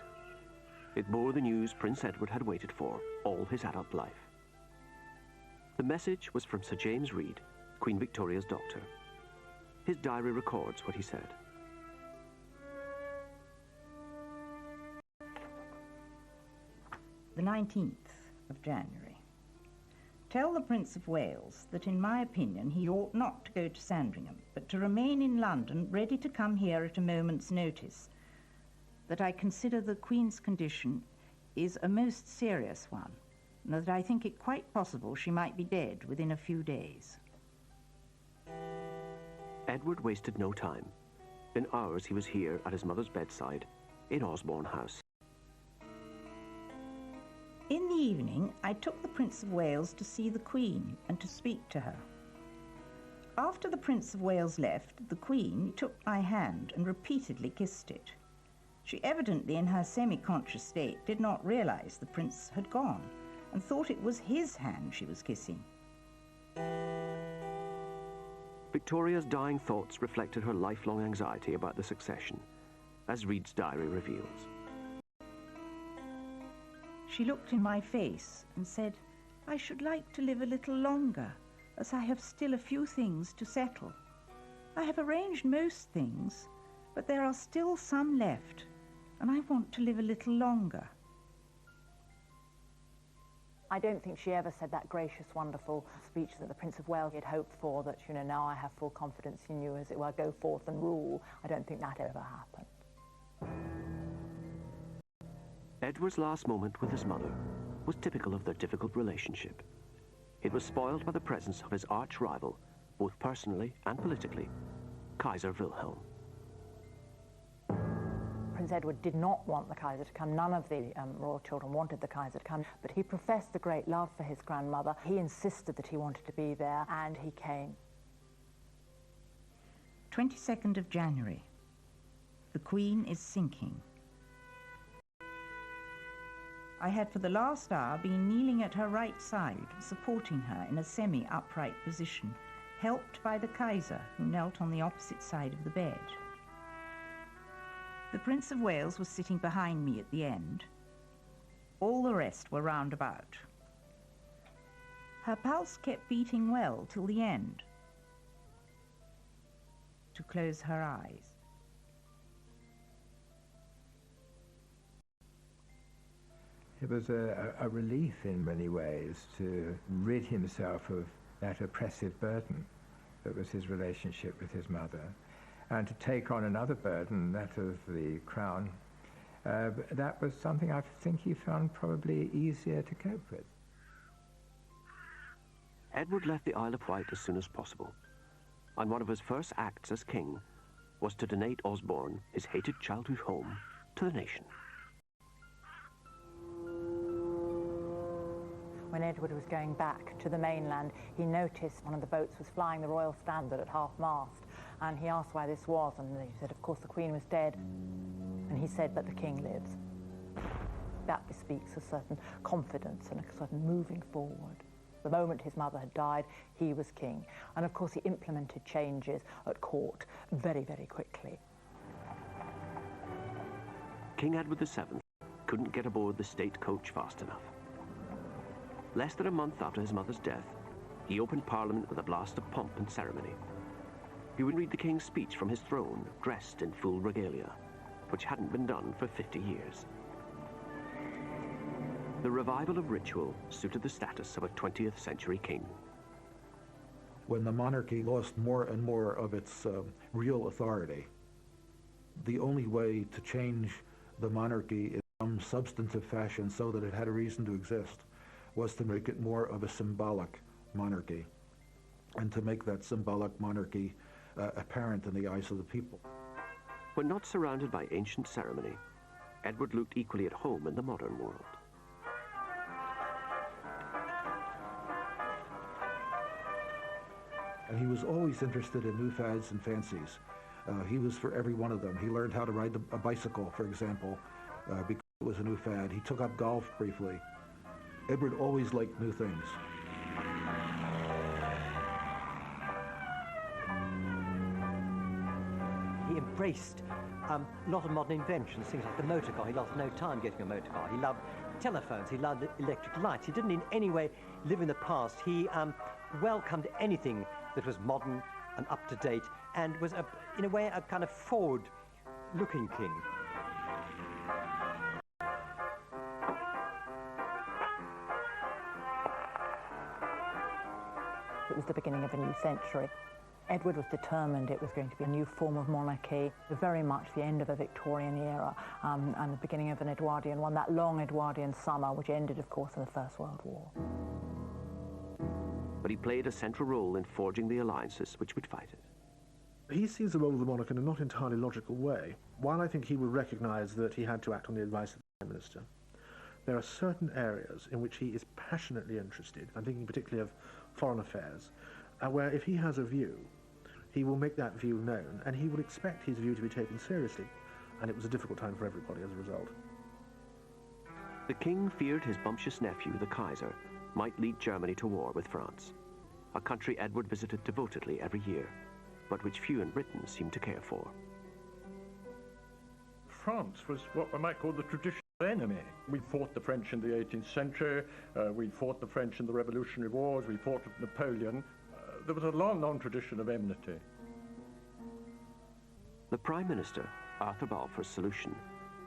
It bore the news Prince Edward had waited for all his adult life. The message was from Sir James Reed, Queen Victoria's doctor. His diary records what he said. The 19th of January. Tell the Prince of Wales that, in my opinion, he ought not to go to Sandringham, but to remain in London, ready to come here at a moment's notice. That I consider the Queen's condition is a most serious one, and that I think it quite possible she might be dead within a few days. Edward wasted no time. In hours he was here at his mother's bedside in Osborne House. In the evening, I took the Prince of Wales to see the Queen and to speak to her. After the Prince of Wales left, the Queen took my hand and repeatedly kissed it. She evidently, in her semi-conscious state, did not realize the Prince had gone and thought it was his hand she was kissing. Victoria's dying thoughts reflected her lifelong anxiety about the succession, as Reed's diary reveals. She looked in my face and said, "I should like to live a little longer, as I have still a few things to settle. I have arranged most things, but there are still some left, and I want to live a little longer." I don't think she ever said that gracious, wonderful speech that the Prince of Wales had hoped for, that, now I have full confidence in you, as it were, go forth and rule. I don't think that ever happened. Edward's last moment with his mother was typical of their difficult relationship. It was spoiled by the presence of his arch-rival, both personally and politically, Kaiser Wilhelm. Prince Prince Edward did not want the Kaiser to come. None of the royal children wanted the Kaiser to come, but he professed a great love for his grandmother. He insisted that he wanted to be there, and he came. 22nd of January. The Queen is sinking. I had for the last hour been kneeling at her right side, supporting her in a semi-upright position, helped by the Kaiser, who knelt on the opposite side of the bed. The Prince of Wales was sitting behind me at the end. All the rest were round about. Her pulse kept beating well till the end, to close her eyes. It was a relief in many ways to rid himself of that oppressive burden that was his relationship with his mother, and to take on another burden, that of the crown. That was something I think he found probably easier to cope with. Edward left the Isle of Wight as soon as possible, and one of his first acts as king was to donate Osborne, his hated childhood home, to the nation. When Edward was going back to the mainland, he noticed one of the boats was flying the royal standard at half-mast, and he asked why this was, and he said, of course, the Queen was dead, and he said, but the King lives. That bespeaks a certain confidence and a certain moving forward. The moment his mother had died, he was king, and of course he implemented changes at court very, very quickly. King Edward VII couldn't get aboard the state coach fast enough. Less than a month after his mother's death, he opened Parliament with a blast of pomp and ceremony. He would read the King's speech from his throne, dressed in full regalia, which hadn't been done for 50 years. The revival of ritual suited the status of a 20th century king. When the monarchy lost more and more of its real authority, the only way to change the monarchy in some substantive fashion so that it had a reason to exist was to make it more of a symbolic monarchy, and to make that symbolic monarchy apparent in the eyes of the people. When not surrounded by ancient ceremony, Edward looked equally at home in the modern world. And he was always interested in new fads and fancies. He was for every one of them. He learned how to ride a bicycle, for example, because it was a new fad. He took up golf briefly. Edward always liked new things. He embraced a lot of modern inventions, things like the motor car. He lost no time getting a motor car. He loved telephones. He loved electric lights. He didn't in any way live in the past. He welcomed anything that was modern and up to date, and was, in a way, a kind of forward-looking king. It was the beginning of a new century. Edward was determined it was going to be a new form of monarchy, very much the end of the Victorian era and the beginning of an Edwardian one, that long Edwardian summer, which ended, of course, in the First World War. But he played a central role in forging the alliances which would fight it. He sees the role of the monarch in a not entirely logical way. While I think he would recognise that he had to act on the advice of the Prime Minister, there are certain areas in which he is passionately interested. I'm thinking particularly of foreign affairs, where if he has a view, he will make that view known, and he will expect his view to be taken seriously. And it was a difficult time for everybody as a result. The king feared his bumptious nephew, the Kaiser, might lead Germany to war with France, a country Edward visited devotedly every year, but which few in Britain seemed to care for. France was what we might call the traditional enemy. We fought the French in the 18th century, we fought the French in the Revolutionary Wars, we fought Napoleon. There was a long, long tradition of enmity. The Prime Minister, Arthur Balfour's solution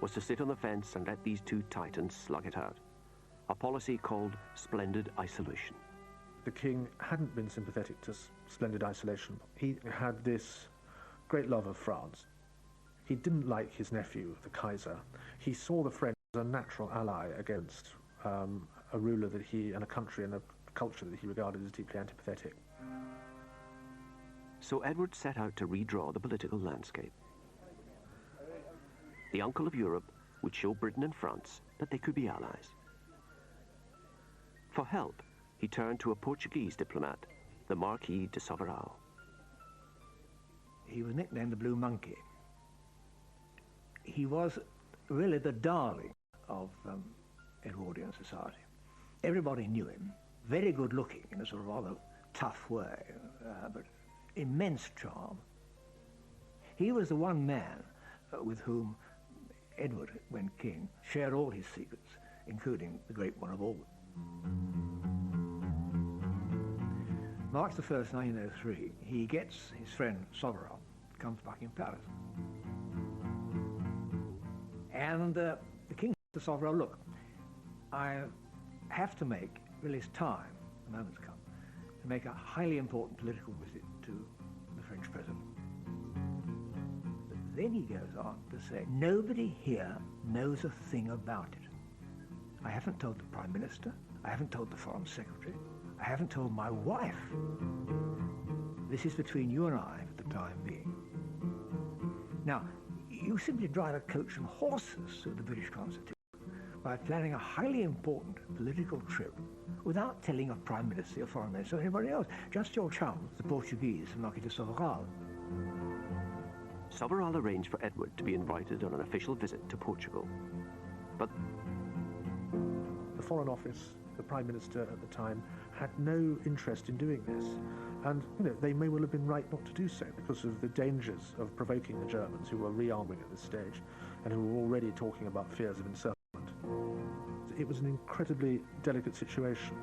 was to sit on the fence and let these two titans slug it out, a policy called splendid isolation. The king hadn't been sympathetic to splendid isolation. He had this great love of France. He didn't like his nephew, the Kaiser. He saw the French as a natural ally against a ruler that he, and a country and a culture that he regarded as deeply antipathetic. So Edward set out to redraw the political landscape. the uncle of Europe would show Britain and France that they could be allies. For help, he turned to a Portuguese diplomat, the Marquis de Soveral. He was nicknamed the Blue Monkey. He was really the darling of Edwardian society. Everybody knew him, very good looking in a sort of rather tough way, but immense charm. He was the one man with whom Edward, when king, shared all his secrets, including the great one of all. March the 1st, 1903, he gets his friend Soveral, comes to Buckingham Palace. And the king said to Soveral, look, I have to make, really it's time, the moment's come, to make a highly important political visit to the French president. But then he goes on to say, nobody here knows a thing about it. I haven't told the Prime Minister, I haven't told the Foreign Secretary, I haven't told my wife. This is between you and I for the time being. Now, you simply drive a coach and horses through the British Constitution by planning a highly important political trip without telling a Prime Minister, your Foreign Minister, or anybody else. Just your chums, the Portuguese, the Marquis de Soveral. Soveral arranged for Edward to be invited on an official visit to Portugal. But the Foreign Office, the Prime Minister at the time, had no interest in doing this. And, you know, they may well have been right not to do so because of the dangers of provoking the Germans, who were rearming at this stage and who were already talking about fears of encirclement. It was an incredibly delicate situation.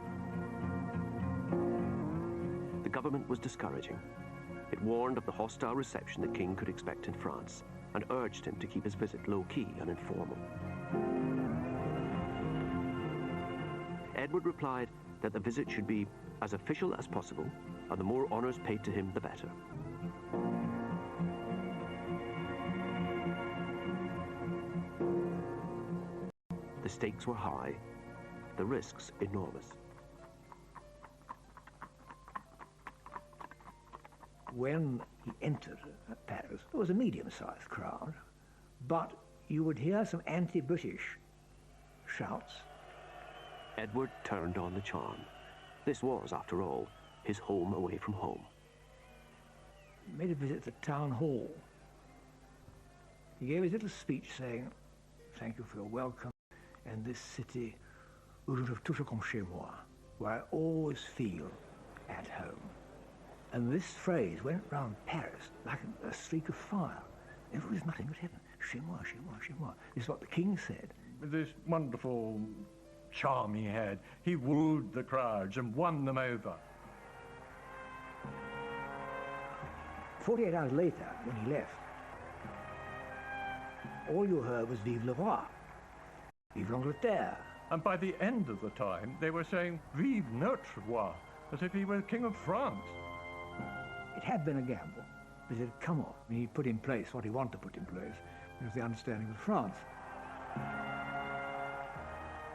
the government was discouraging. It warned of the hostile reception the king could expect in France and urged him to keep his visit low-key and informal. Edward replied that the visit should be as official as possible, and the more honours paid to him, the better. The stakes were high, the risks enormous. When he entered Paris, there was a medium-sized crowd, but you would hear some anti-British shouts. Edward turned on the charm. This was, after all, his home away from home. He made a visit to the town hall. He gave his little speech saying, "Thank you for your welcome, and this city, où je trouve toujours comme chez moi, where I always feel at home." And this phrase went round Paris like a streak of fire. There was nothing but heaven. Chez moi, chez moi, chez moi. This is what the king said. With this wonderful charm he had, he wooed the crowds and won them over. 48 hours later, when he left, all you heard was "Vive le roi," "Vive l'Angleterre." And by the end of the time, they were saying "Vive notre roi," as if he were King of France. It had been a gamble, but it had come off. He put in place what he wanted to put in place. It was the understanding with France.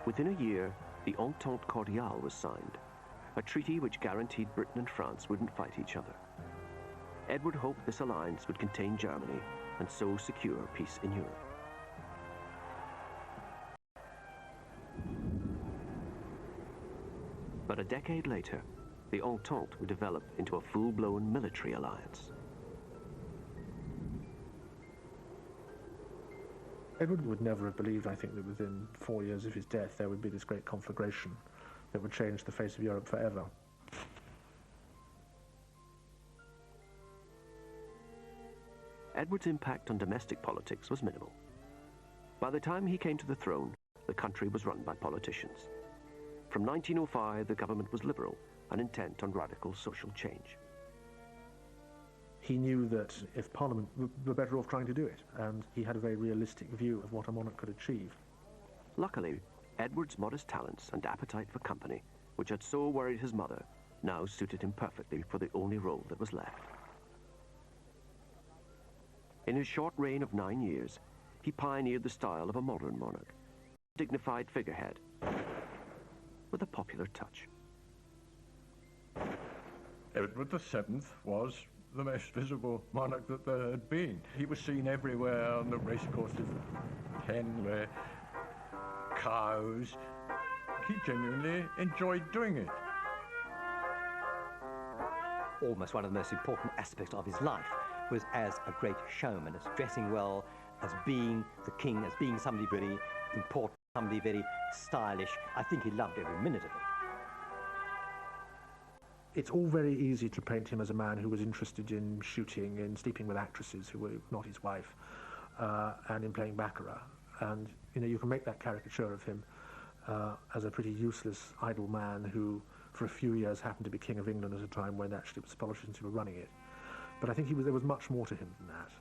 Within a year, the Entente Cordiale was signed, a treaty which guaranteed Britain and France wouldn't fight each other. Edward hoped this alliance would contain Germany and so secure peace in Europe. But a decade later, the Entente would develop into a full-blown military alliance. Edward would never have believed, I think, that within 4 years of his death there would be this great conflagration that would change the face of Europe forever. Edward's impact on domestic politics was minimal. By the time he came to the throne, the country was run by politicians. From 1905, the government was liberal and intent on radical social change. He knew that if Parliament were better off trying to do it, and he had a very realistic view of what a monarch could achieve. Luckily, Edward's modest talents and appetite for company, which had so worried his mother, now suited him perfectly for the only role that was left. In his short reign of 9 years, he pioneered the style of a modern monarch, a dignified figurehead, with a popular touch. Edward VII was the most visible monarch that there had been. He was seen everywhere on the racecourses, Henley, Cowes. He genuinely enjoyed doing it. Almost one of the most important aspects of his life was as a great showman, as dressing well, as being the king, as being somebody very important, somebody very stylish. I think he loved every minute of it. It's all very easy to paint him as a man who was interested in shooting and sleeping with actresses who were not his wife, and in playing baccarat. And, you know, you can make that caricature of him as a pretty useless, idle man who, for a few years, happened to be King of England at a time when actually it was politicians who were running it. But I think there was much more to him than that.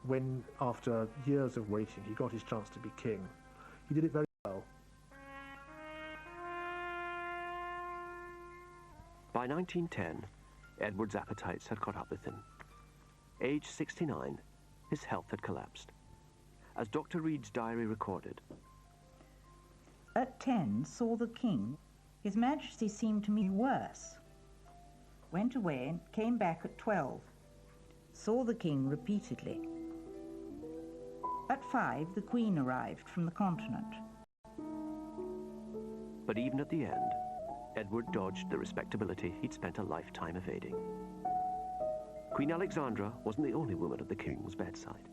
When, after years of waiting, he got his chance to be king, he did it very well. By 1910, Edward's appetites had caught up with him. Aged 69, his health had collapsed. As Dr. Reed's diary recorded, At 10, saw the king. His Majesty seemed to me worse. Went away and came back at 12. Saw the king repeatedly. At 5, the Queen arrived from the continent. but even at the end, Edward dodged the respectability he'd spent a lifetime evading. Queen Alexandra wasn't the only woman at the king's bedside.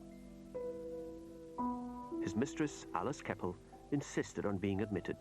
His mistress, Alice Keppel, insisted on being admitted.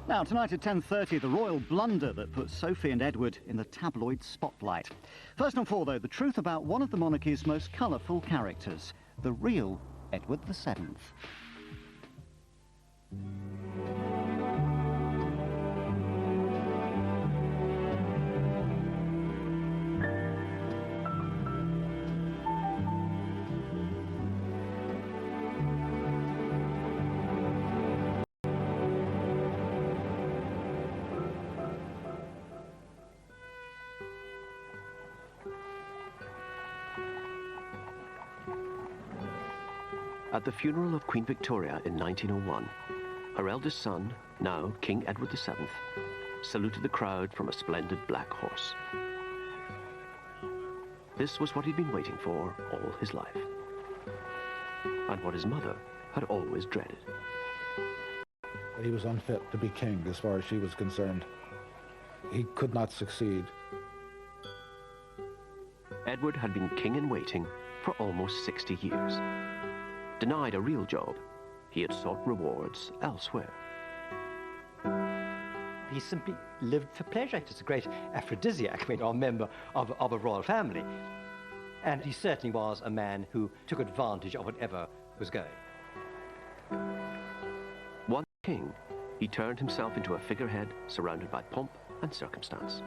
Now, tonight at 10:30, the royal blunder that put Sophie and Edward in the tabloid spotlight. First and foremost, though, the truth about one of the monarchy's most colourful characters, the real Edward VII. At the funeral of Queen Victoria in 1901, her eldest son, now King Edward VII, saluted the crowd from a splendid black horse. This was what he'd been waiting for all his life, and what his mother had always dreaded. He was unfit to be king as far as she was concerned. He could not succeed. Edward had been king in waiting for almost 60 years. Denied a real job, he had sought rewards elsewhere. He simply lived for pleasure. It's a great aphrodisiac when you're a member of a royal family. And he certainly was a man who took advantage of whatever was going. Once king, he turned himself into a figurehead surrounded by pomp and circumstance.